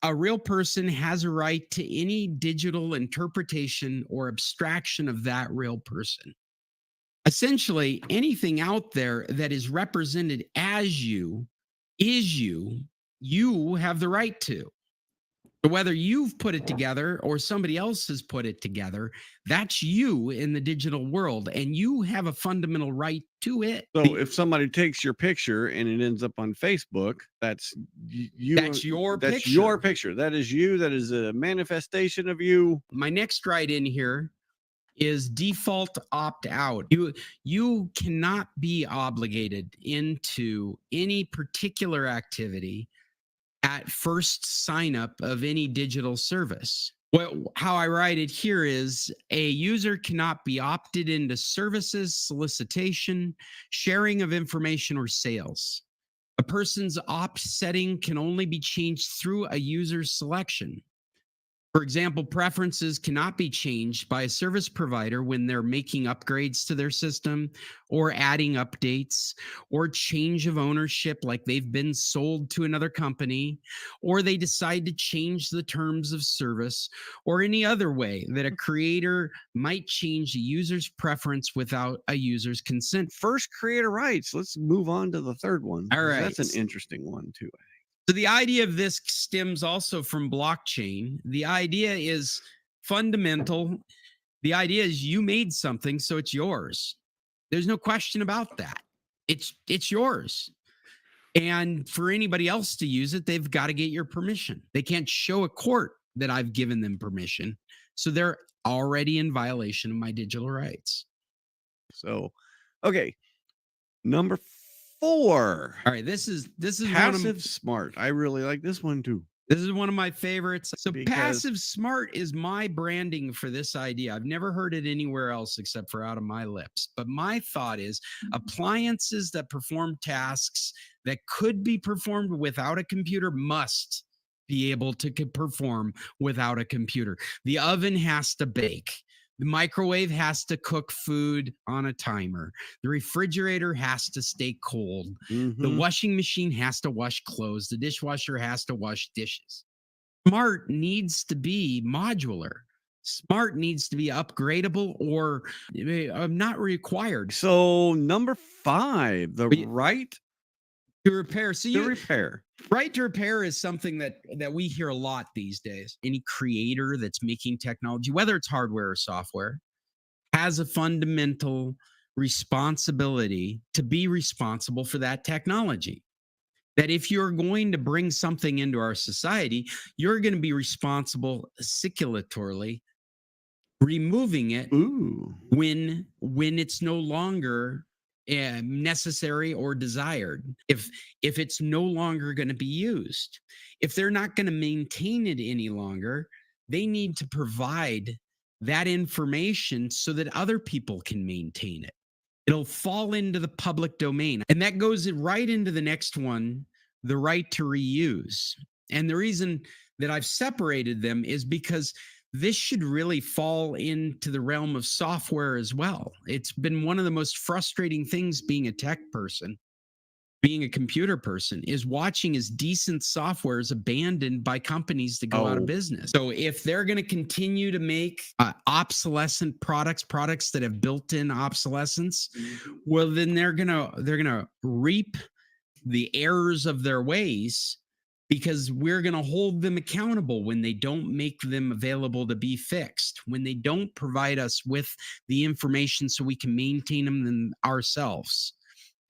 a real person has a right to any digital interpretation or abstraction of that real person. Essentially, anything out there that is represented as you, is you, you have the right to. Whether you've put it together or somebody else has put it together, that's you in the digital world, and you have a fundamental right to it. So if somebody takes your picture and it ends up on Facebook, that's you. That's your That's picture. your picture. That is you. That is a manifestation of you. My next right in here is default opt out. You cannot be obligated into any particular activity at first sign up of any digital service. Well, how I write it here is a user cannot be opted into services, solicitation, sharing of information, or sales. A person's opt setting can only be changed through a user's selection. For example, preferences cannot be changed by a service provider when they're making upgrades to their system or adding updates or change of ownership, like they've been sold to another company, or they decide to change the terms of service, or any other way that a creator might change a user's preference without a user's consent. First, creator rights. Let's move on to the third one. All right. That's an interesting one too. So the idea of this stems also from blockchain. The idea is fundamental. The idea is you made something, so it's yours. There's no question about that. It's yours. And for anybody else to use it, they've got to get your permission. They can't show a court that I've given them permission. So they're already in violation of my digital rights. So, okay. Number 4. All right, this is passive smart. I really like this one too. This is one of my favorites. So Because- passive smart is my branding for this idea. I've never heard it anywhere else except for out of my lips. But my thought is appliances that perform tasks that could be performed without a computer must be able to perform without a computer. The oven has to bake. The microwave has to cook food on a timer. The refrigerator has to stay cold. The washing machine has to wash clothes. The dishwasher has to wash dishes. Smart needs to be modular. Smart needs to be upgradable or not required. So number 5, the right to repair. So to repair. Right to repair is something that we hear a lot these days. Any creator that's making technology, whether it's hardware or software, has a fundamental responsibility to be responsible for that technology. That if you're going to bring something into our society, you're going to be responsible circulatorily removing it when it's no longer necessary or desired, if it's no longer going to be used. If they're not going to maintain it any longer, they need to provide that information so that other people can maintain it. It'll fall into the public domain. And that goes right into the next one, the right to reuse. And the reason that I've separated them is because this should really fall into the realm of software as well. It's been one of the most frustrating things being a tech person, being a computer person, is watching as decent software is abandoned by companies that go out of business. So if they're going to continue to make obsolescent products that have built-in obsolescence, well, then they're gonna reap the errors of their ways, because we're going to hold them accountable when they don't make them available to be fixed, when they don't provide us with the information so we can maintain them ourselves.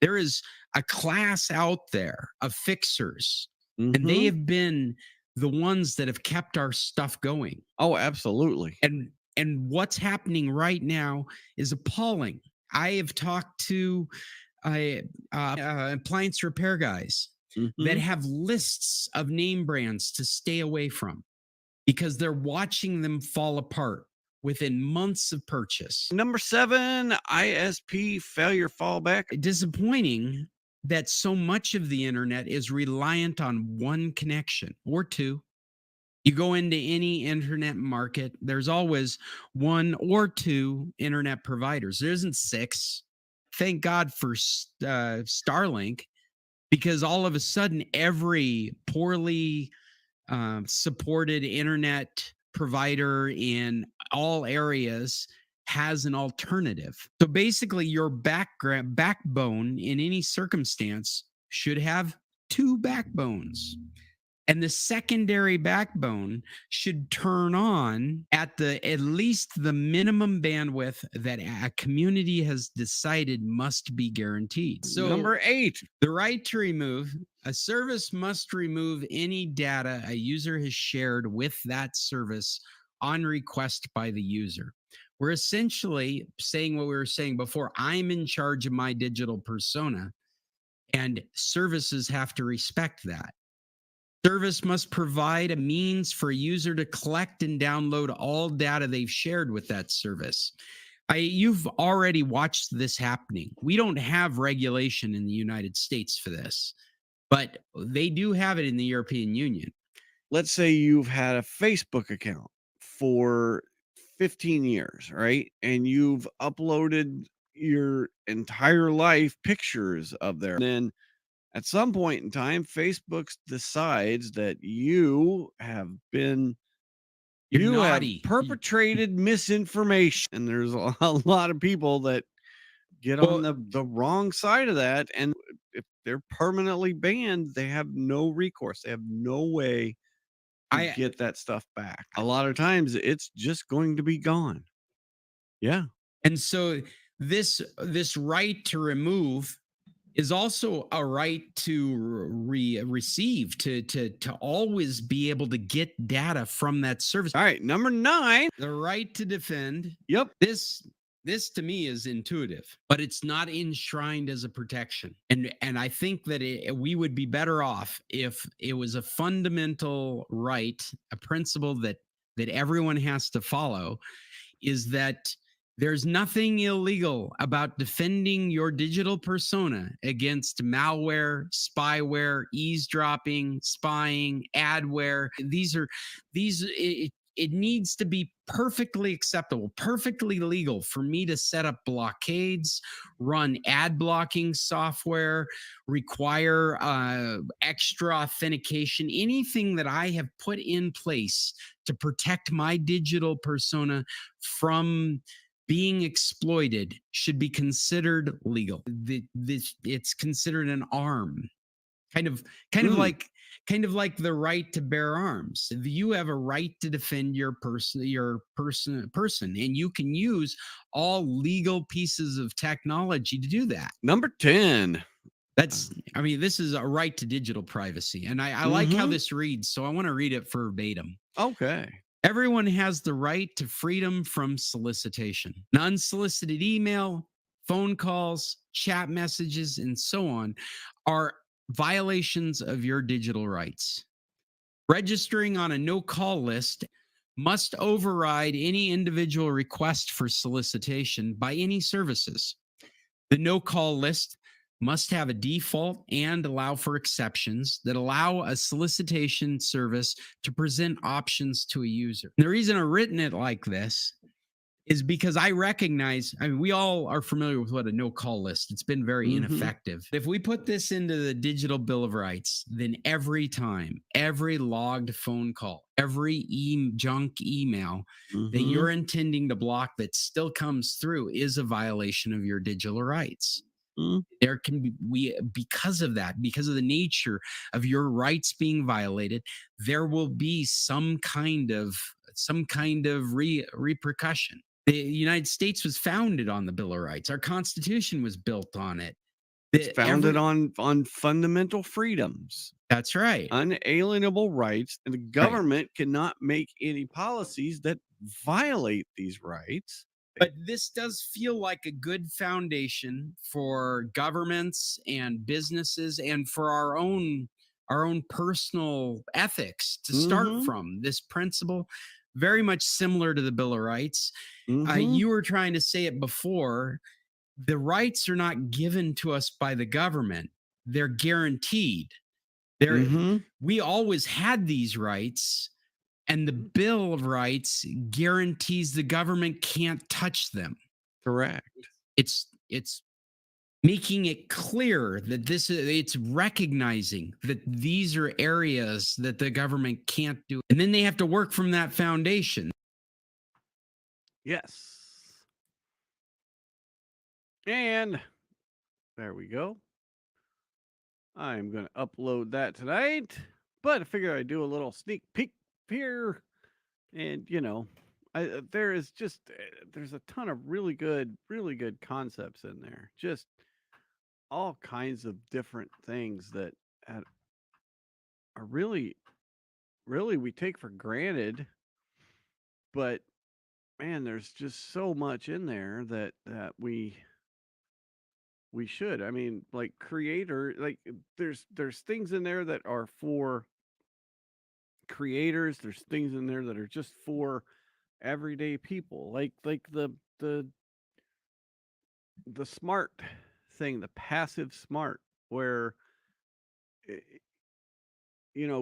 There is a class out there of fixers, and they have been the ones that have kept our stuff going. Oh, absolutely. And what's happening right now is appalling. I have talked to appliance repair guys that have lists of name brands to stay away from because they're watching them fall apart within months of purchase. Number 7, ISP failure fallback. Disappointing that so much of the internet is reliant on one connection or two. You go into any internet market, there's always one or two internet providers. There isn't 6. Thank God for Starlink. because all of a sudden every poorly supported internet provider in all areas has an alternative. So basically, your backbone in any circumstance should have two backbones. And the secondary backbone should turn on at least the minimum bandwidth that a community has decided must be guaranteed. So Number 8. the right to remove a service must remove any data a user has shared with that service on request by the user. We're essentially saying what we were saying before. I'm in charge of my digital persona, and services have to respect that. Service must provide a means for a user to collect and download all data they've shared with that service. You've already watched this happening. We don't have regulation in the United States for this, but they do have it in the European Union. Let's say you've had a Facebook account for 15 years, right? And you've uploaded your entire life pictures of there. And then at some point in time, Facebook decides that you have been You're you have naughty. perpetrated misinformation. And there's a lot of people that get on the wrong side of that. And if they're permanently banned, they have no recourse. They have no way to get that stuff back. A lot of times it's just going to be gone. Yeah. And so this right to remove is also a right to receive, to always be able to get data from that service. All right, number 9, the right to defend. Yep. This to me is intuitive, but it's not enshrined as a protection. And I think that we would be better off if it was a fundamental right, a principle that everyone has to follow, is that there's nothing illegal about defending your digital persona against malware, spyware, eavesdropping, spying, adware. It needs to be perfectly acceptable, perfectly legal for me to set up blockades, run ad blocking software, require extra authentication, anything that I have put in place to protect my digital persona from being exploited should be considered legal. It's considered an arm, kind of like the right to bear arms. You have a right to defend your person, and you can use all legal pieces of technology to do that. Number 10. This is a right to digital privacy. And I like how this reads, so I want to read it verbatim. Okay. Everyone has the right to freedom from solicitation. An unsolicited email, phone calls, chat messages, and so on are violations of your digital rights. Registering on a no-call list must override any individual request for solicitation by any services. The no-call list must have a default and allow for exceptions that allow a solicitation service to present options to a user. And the reason I've written it like this is because I recognize, we all are familiar with what a no-call list. It's been very ineffective. If we put this into the Digital Bill of Rights, then every time, every logged phone call, every junk email that you're intending to block that still comes through is a violation of your digital rights. There can be, because of that, because of the nature of your rights being violated, there will be some kind of repercussion. The United States was founded on the Bill of Rights. Our Constitution was built on it. It's founded on fundamental freedoms. That's right. Unalienable rights, and the government cannot make any policies that violate these rights. But this does feel like a good foundation for governments and businesses and for our own personal ethics to start from. This principle, very much similar to the Bill of Rights. You were trying to say it before. The rights are not given to us by the government. They're guaranteed. We always had these rights. And the Bill of Rights guarantees the government can't touch them. Correct. It's making it clear that it's recognizing that these are areas that the government can't do. And then they have to work from that foundation. Yes. And there we go. I'm going to upload that tonight, but I figure I'd do a little sneak peek here. And, there is just, there's a ton of really good concepts in there. Just all kinds of different things that are really, we take for granted. But man, there's just so much in there that we should. I mean, like creator, like there's things in there that are for creators. There's things in there that are just for everyday people. Like the smart thing, the passive smart, where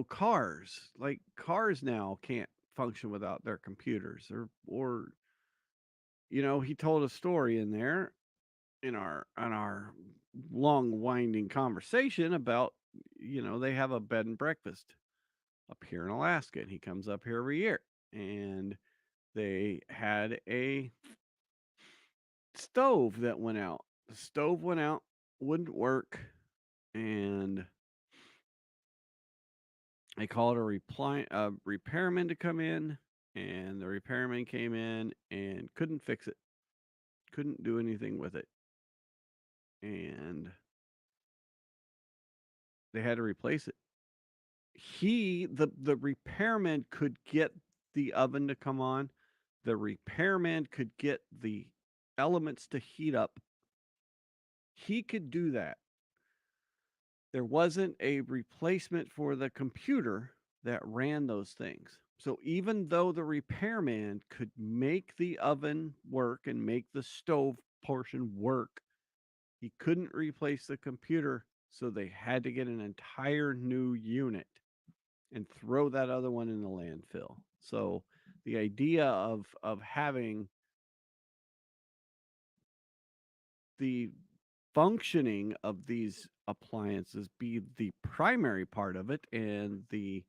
cars now can't function without their computers, or he told a story in there in our long winding conversation about they have a bed and breakfast up here in Alaska, and he comes up here every year, and they had a stove that went out. The stove went out, wouldn't work, and they called a repairman to come in, and the repairman came in and couldn't fix it, couldn't do anything with it, and they had to replace it. The repairman could get the oven to come on. The repairman could get the elements to heat up. He could do that. There wasn't a replacement for the computer that ran those things. So even though the repairman could make the oven work and make the stove portion work, he couldn't replace the computer. So they had to get an entire new unit and throw that other one in the landfill. So the idea of having the functioning of these appliances be the primary part of it, and the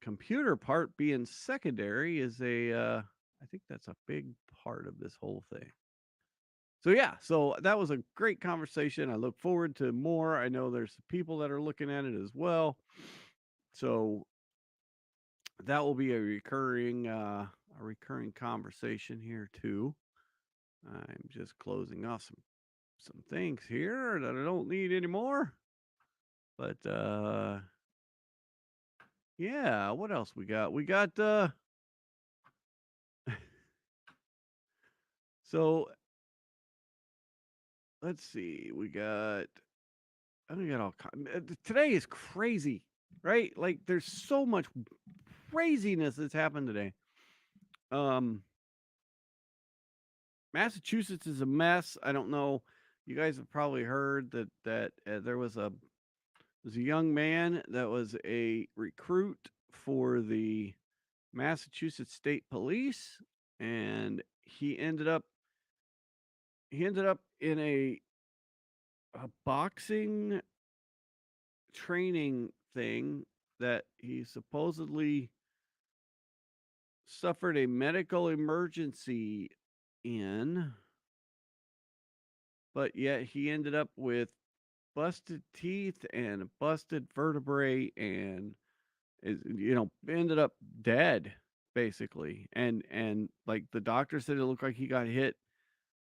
computer part being secondary is I think that's a big part of this whole thing. So yeah, so that was a great conversation. I look forward to more. I know there's people that are looking at it as well. So that will be a recurring conversation here too. I'm just closing off some things here that I don't need anymore. But yeah, what else we got? We got so let's see. We got all today is crazy, right? Like there's so much craziness that's happened today. Massachusetts is a mess. I don't know. You guys have probably heard that there was a young man that was a recruit for the Massachusetts State Police, and he ended up in a boxing training thing that he supposedly suffered a medical emergency in, but yet he ended up with busted teeth and a busted vertebrae, and ended up dead basically. And like the doctor said, it looked like he got hit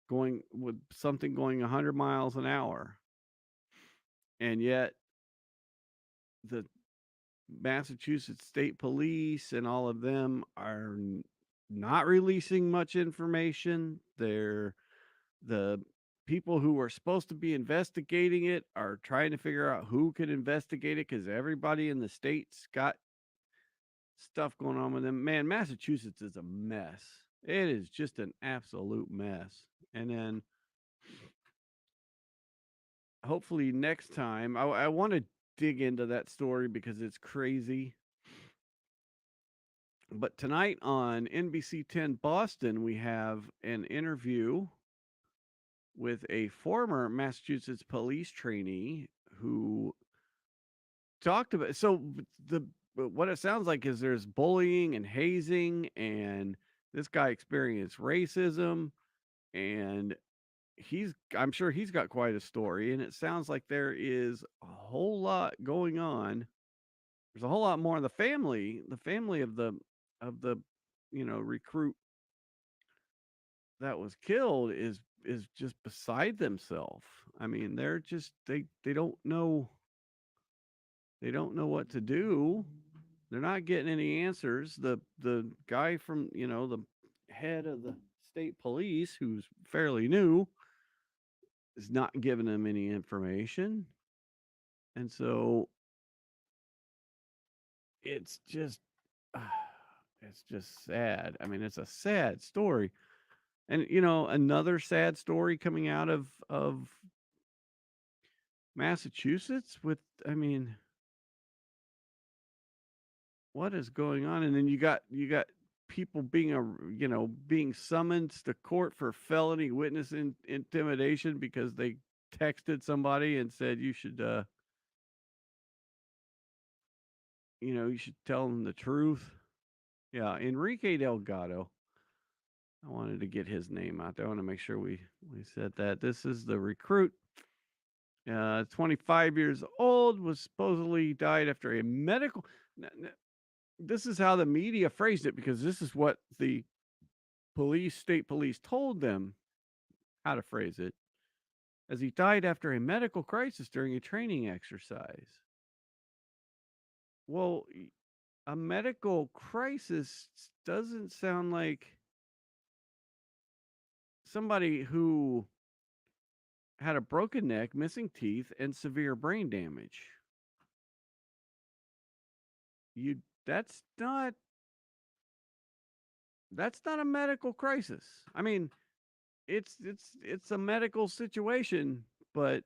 going 100 miles an hour, and yet the Massachusetts State Police and all of them are not releasing much information. The people who are supposed to be investigating it are trying to figure out who can investigate it, because everybody in the state's got stuff going on with them. Man, Massachusetts is a mess. It is just an absolute mess. And then hopefully next time, I want to dig into that story because it's crazy. But tonight on NBC 10 Boston, we have an interview with a former Massachusetts police trainee who talked about the what it sounds like is there's bullying and hazing, and this guy experienced racism, and I'm sure he's got quite a story, and it sounds like there is a whole lot going on. There's a whole lot more in the family of the recruit that was killed is just beside themselves. I mean, they're just they don't know what to do. They're not getting any answers. The guy from, the head of the state police, who's fairly new, is not giving them any information. And so it's just it's just sad. I mean, it's a sad story. And another sad story coming out of Massachusetts with, I mean, what is going on? And then you got people being summoned to court for felony witness intimidation because they texted somebody and said you should tell them the truth. Yeah, Enrique Delgado. I wanted to get his name out there. I want to make sure we said that. This is the recruit. 25 years old, was supposedly died after a medical. This is how the media phrased it, because this is what the state police told them how to phrase it, as he died after a medical crisis during a training exercise. Well, a medical crisis doesn't sound like somebody who had a broken neck, missing teeth, and severe brain damage. That's not a medical crisis. I mean, it's a medical situation, but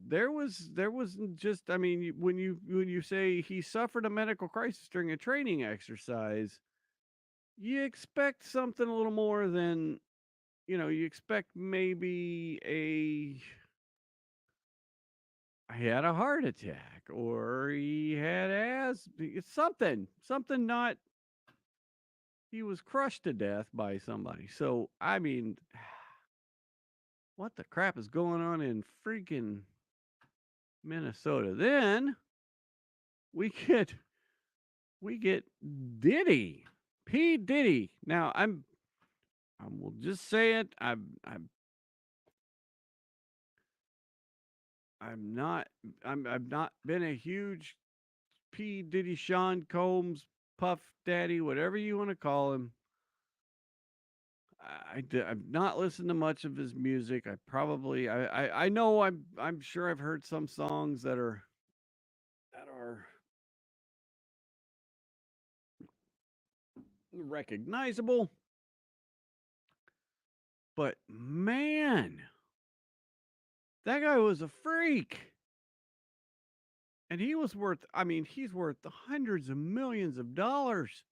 there wasn't just, I mean, when you say he suffered a medical crisis during a training exercise, you expect something a little more than, you expect maybe he had a heart attack, or he had something not, he was crushed to death by somebody. So, I mean, what the crap is going on in freaking Minnesota? Then we get Diddy, P Diddy. Now I will just say it. I've not been a huge P Diddy, Sean Combs, Puff Daddy, whatever you want to call him. I've not listened to much of his music. I know, I'm sure I've heard some songs that are recognizable. But man, that guy was a freak. And he's worth the hundreds of millions of dollars.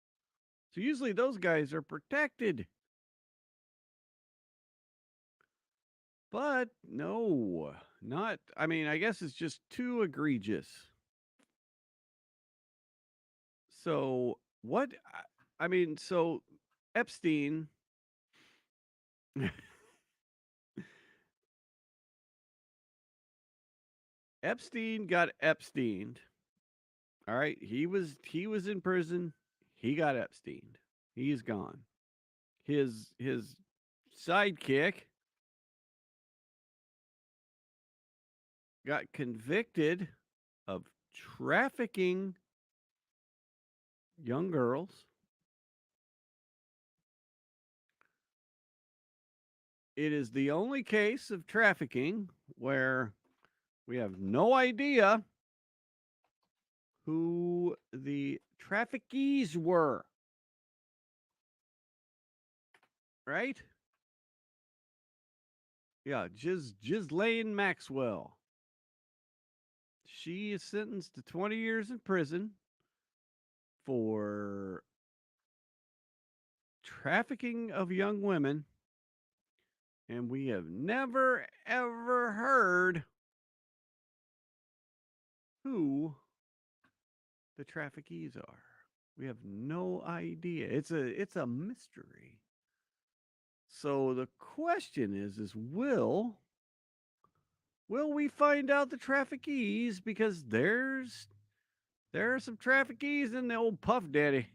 So usually those guys are protected. But no, not, I mean, I guess it's just too egregious. So so Epstein Epstein got Epsteined. All right, he was in prison. He got Epsteined. He's gone. His sidekick got convicted of trafficking young girls. It is the only case of trafficking where we have no idea who the traffickees were. Right? Yeah, Ghislaine Maxwell. She is sentenced to 20 years in prison for trafficking of young women. And we have never, ever heard who the traffickees are. We have no idea. It's a mystery. So the question is will we find out the traffickees? Because there are some traffickees in the old Puff Daddy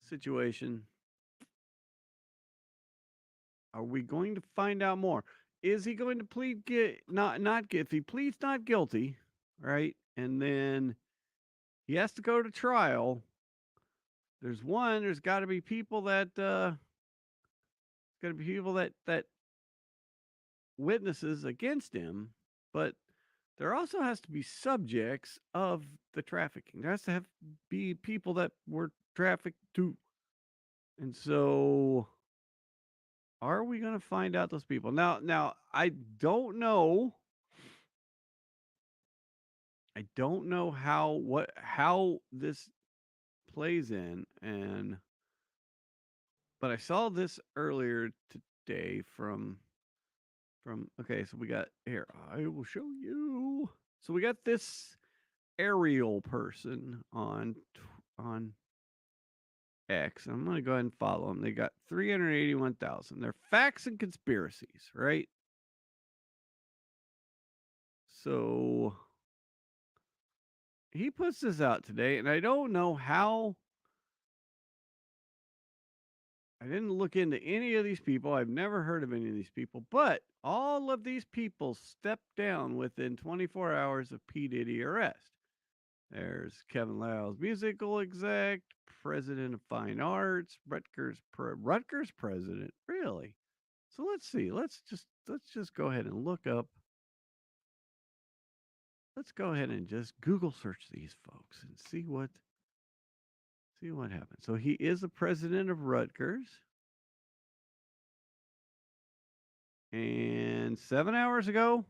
situation. Are we going to find out more? Is he going to plead not if he pleads not guilty, right? And then he has to go to trial. There's got to be people that witnesses against him, but there also has to be subjects of the trafficking. There has to be people that were trafficked too. And so are we going to find out those people? Now I don't know. I don't know how this plays in, but I saw this earlier today from okay, so we got here. I will show you. So we got this aerial person on X. I'm going to go ahead and follow them. They got 381,000. They're facts and conspiracies, right? So he puts this out today, and I don't know how. I didn't look into any of these people. I've never heard of any of these people, but all of these people stepped down within 24 hours of P. Diddy arrest. There's Kevin Lyle's musical exec, president of fine arts, Rutgers president. Really? So let's see. Let's just go ahead and look up. Let's go ahead and just Google search these folks and see what happens. So he is the president of Rutgers. And 7 hours ago,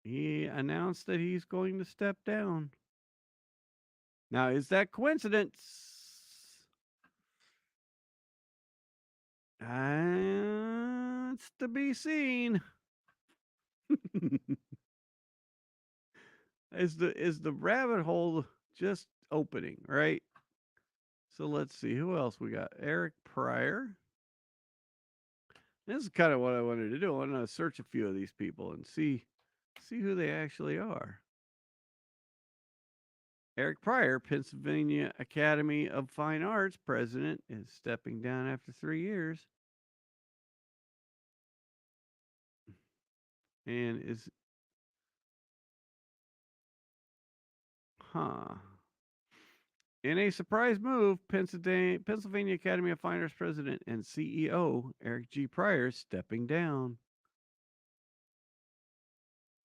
he announced that he's going to step down. Now, is that coincidence? It's to be seen. Is the rabbit hole just opening, right? So let's see who else we got. Eric Pryor. This is kind of what I wanted to do. I want to search a few of these people and see who they actually are. Eric Pryor, Pennsylvania Academy of Fine Arts president, is stepping down after 3 years. And is in a surprise move, Pennsylvania Academy of Fine Arts president and CEO Eric G. Pryor stepping down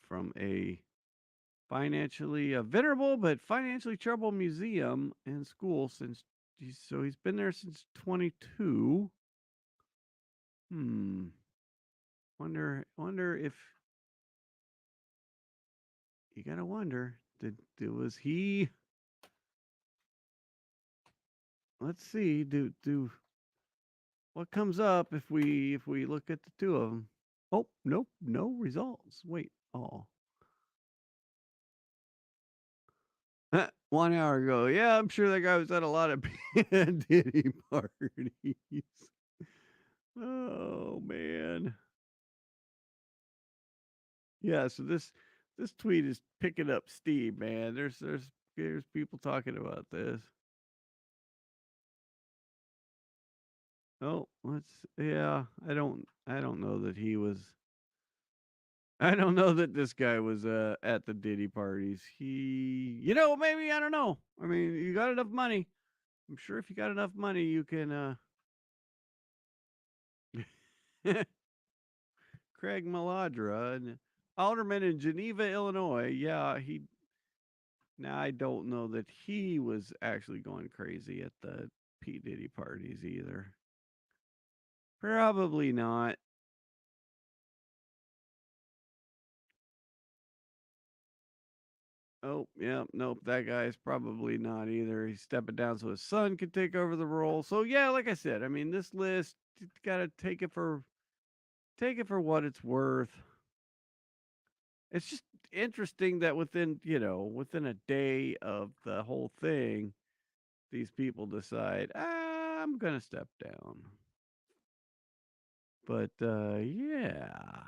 from a financially venerable but financially troubled museum and school since he's been there since 22. Wonder if you gotta wonder was he? Let's see. Do what comes up if we look at the two of them? Oh, nope, no results. Wait, oh. 1 hour ago. Yeah, I'm sure that guy was at a lot of Diddy parties. Oh man. Yeah, so this tweet is picking up steam, man. There's people talking about this. Oh, yeah, I don't know that he was I don't know that this guy was at the Diddy parties. Maybe I don't know. I mean, you got enough money. I'm sure if you got enough money, you can Craig Maladra, and alderman in Geneva, Illinois. Yeah, now I don't know that he was actually going crazy at the P. Diddy parties either. Probably not. Oh, yeah, nope, that guy's probably not either. He's stepping down so his son could take over the role. So yeah, like I said, I mean, this list, you gotta take it for what it's worth. It's just interesting that within a day of the whole thing, these people decide, I'm gonna step down. But yeah.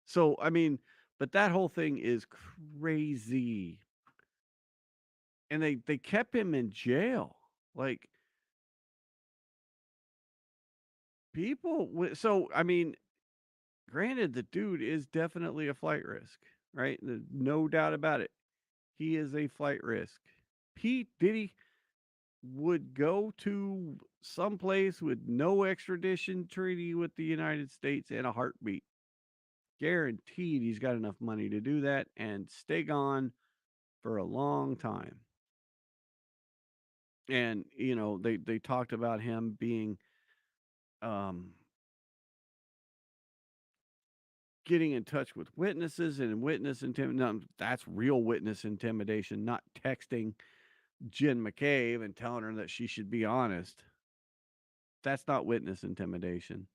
So I mean, but that whole thing is crazy. And they kept him in jail. Like so I mean, granted the dude is definitely a flight risk, right? No doubt about it. He is a flight risk. Pete Diddy would go to some place with no extradition treaty with the United States in a heartbeat. Guaranteed he's got enough money to do that and stay gone for a long time. And they talked about him being um getting in touch with witnesses and witness intimidation. No, that's real witness intimidation, not texting Jen McCabe and telling her that she should be honest. That's not witness intimidation.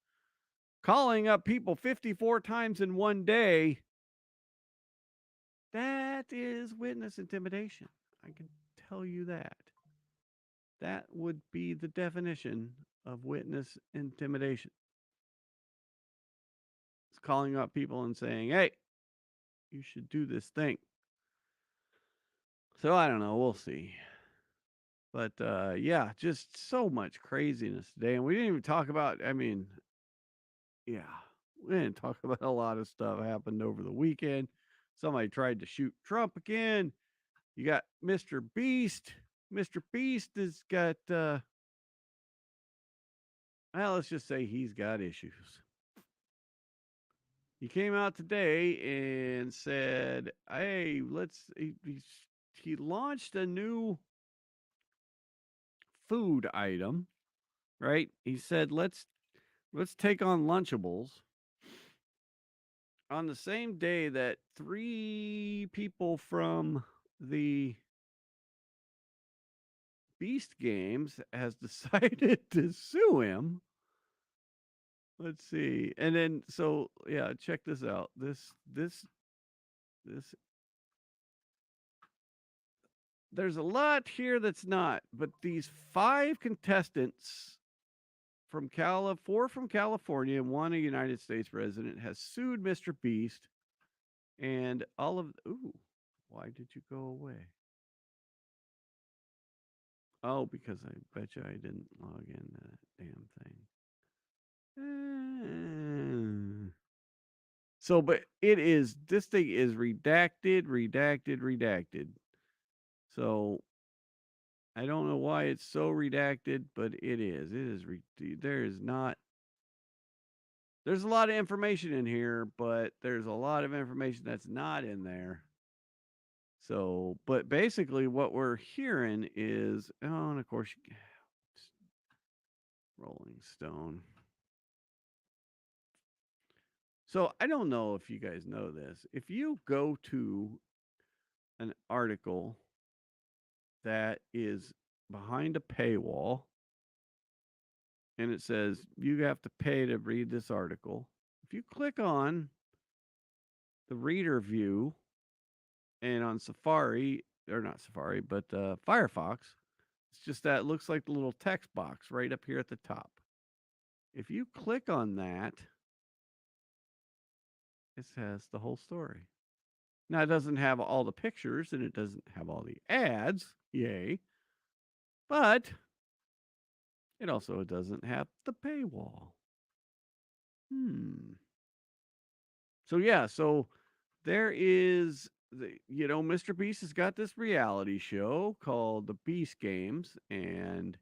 Calling up people 54 times in one day, that is witness intimidation. I can tell you that. That would be the definition of witness intimidation. It's calling up people and saying, hey, you should do this thing. So I don't know. We'll see. But yeah, just so much craziness today. And we didn't even talk about, I mean, yeah, we didn't talk about a lot of stuff happened over the weekend. Somebody tried to shoot Trump again. You got Mr. Beast. Mr. Beast has got, well, let's just say he's got issues. He came out today and said, hey, he launched a new food item, right? He said, let's take on Lunchables on the same day that 3 people from the Beast Games has decided to sue him. Let's see. And then so yeah, check this out. This there's a lot here that's not, but these 5 contestants from 4 from California and 1 a United States resident has sued Mr. Beast and all of ooh, why did you go away? Oh, because I bet you I didn't log in that damn thing. So, but this thing is redacted. So I don't know why it's so redacted, but it is. There is not. There's a lot of information in here, but there's a lot of information that's not in there. So, but basically, what we're hearing is, oh, and of course, Rolling Stone. So I don't know if you guys know this. If you go to an article that is behind a paywall and it says you have to pay to read this article, if you click on the reader view and on Safari, or not Safari, but Firefox, it's just that it looks like the little text box right up here at the top. If you click on that, it says the whole story. Now, it doesn't have all the pictures and it doesn't have all the ads, yay, but it also doesn't have the paywall. So, yeah, so there is, Mr. Beast has got this reality show called The Beast Games, and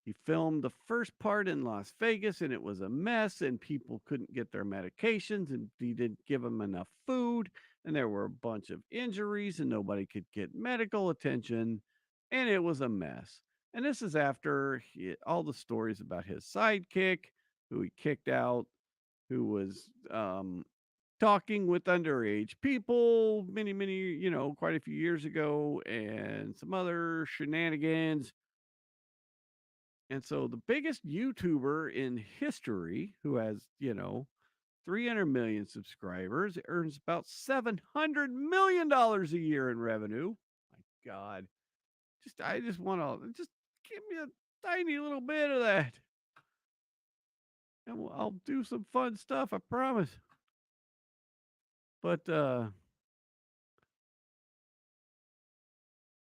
he filmed the first part in Las Vegas, and it was a mess, and people couldn't get their medications, and he didn't give them enough food, and there were a bunch of injuries, and nobody could get medical attention, and it was a mess. And this is after all the stories about his sidekick, who he kicked out, who was talking with underage people many, quite a few years ago, and some other shenanigans. And so the biggest YouTuber in history, who has, 300 million subscribers, earns about $700 million a year in revenue. My God. I just want to just give me a tiny little bit of that. And I'll do some fun stuff, I promise. But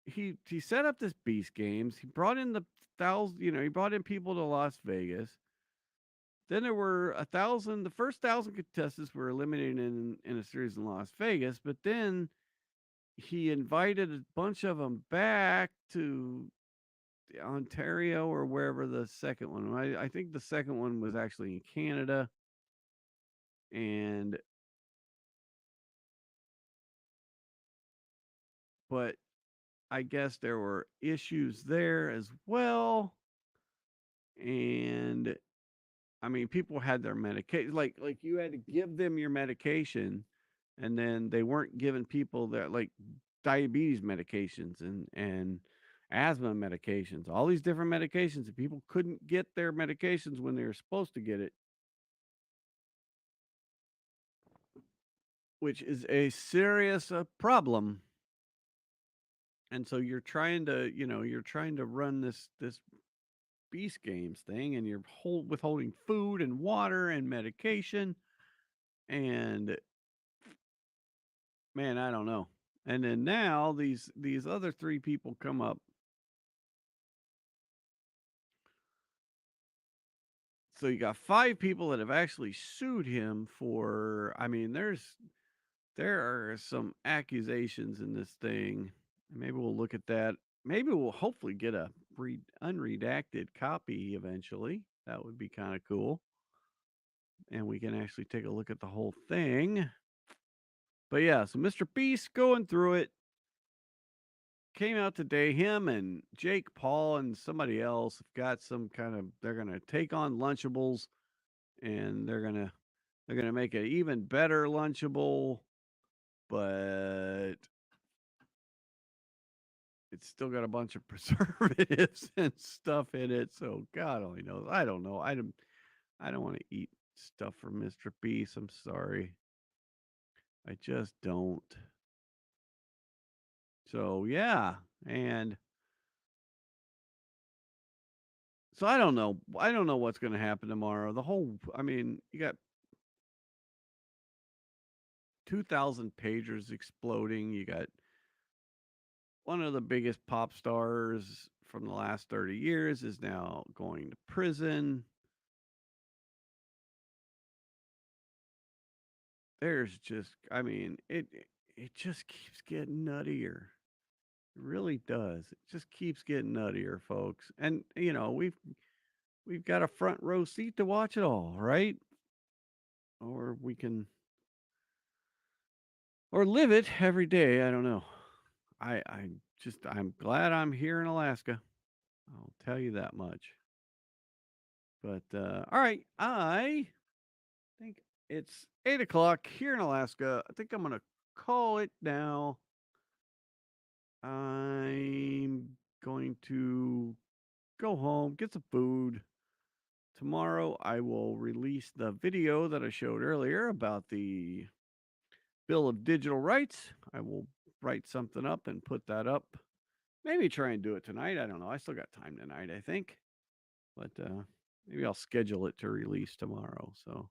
he set up this Beast Games. He brought in he brought in people to Las Vegas. Then there were 1,000. The first 1,000 contestants were eliminated in a series in Las Vegas, but then he invited a bunch of them back to Ontario or wherever the second one. I think the second one was actually in Canada, and but I guess there were issues there as well, and I mean, people had their medication, like you had to give them your medication, and then they weren't giving people that like diabetes medications and asthma medications, all these different medications, and people couldn't get their medications when they were supposed to get it, which is a serious problem. And so you're trying to run this Beast Games thing, and you're withholding food and water and medication, and man, I don't know. And then now these other three people come up. So you got five people that have actually sued him for. I mean, there are some accusations in this thing. Maybe we'll look at that. Maybe we'll hopefully get a unredacted copy eventually. That would be kind of cool. And we can actually take a look at the whole thing. But yeah, so Mr. Beast going through it. Came out today. Him and Jake Paul and somebody else have got some kind of. They're gonna take on Lunchables, and they're gonna make an even better Lunchable, but it's still got a bunch of preservatives and stuff in it. So God only knows. I don't know. I don't want to eat stuff from Mr. Beast. I'm sorry. I just don't. So yeah, and so I don't know. I don't know what's going to happen tomorrow. I mean, you got 2,000 pagers exploding. You got one of the biggest pop stars from the last 30 years is now going to prison. There's just, I mean, it just keeps getting nuttier. It really does. It just keeps getting nuttier, folks. And we've got a front row seat to watch it all, right? Or we can or live it every day. I don't know. I'm glad I'm here in Alaska. I'll tell you that much. But all right, I think it's 8 o'clock here in Alaska. I think I'm gonna call it now. I'm going to go home, get some food. Tomorrow I will release the video that I showed earlier about the Bill of Digital Rights. I will write something up and put that up. Maybe try and do it tonight. I don't know. I still got time tonight, I think. But maybe I'll schedule it to release tomorrow. So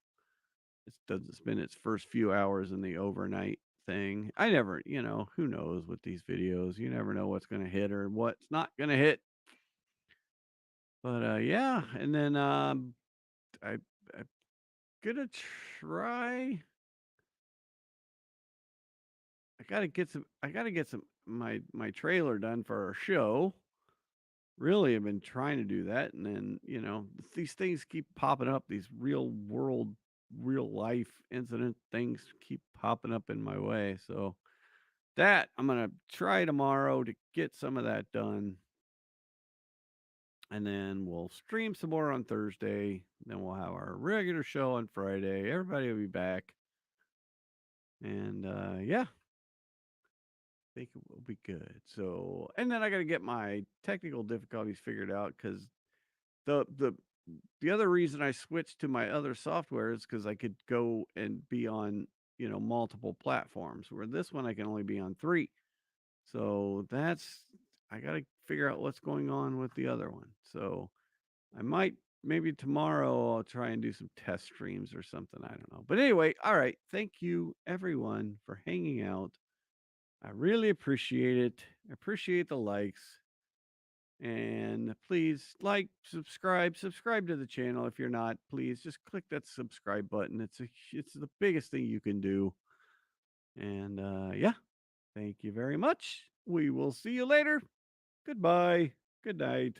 it doesn't spend its first few hours in the overnight thing. I never, who knows with these videos? You never know what's going to hit or what's not going to hit. But yeah, and then I'm gonna try. I gotta get some my trailer done for our show. Really, I've been trying to do that, and then these things keep popping up. These real world, real life incident things keep popping up in my way. So that I'm gonna try tomorrow to get some of that done, and then we'll stream some more on Thursday. Then we'll have our regular show on Friday. Everybody will be back. And yeah, I think it will be good. So, and then I got to get my technical difficulties figured out because the the the other reason I switched to my other software is because I could go and be on multiple platforms. Where this one I can only be on 3. So that's I got to figure out what's going on with the other one. So I might maybe tomorrow I'll try and do some test streams or something. I don't know. But anyway, all right. Thank you everyone for hanging out. I really appreciate it. I appreciate the likes. And please subscribe to the channel if you're not. Please just click that subscribe button. It's the biggest thing you can do. And yeah, thank you very much. We will see you later. Goodbye. Good night.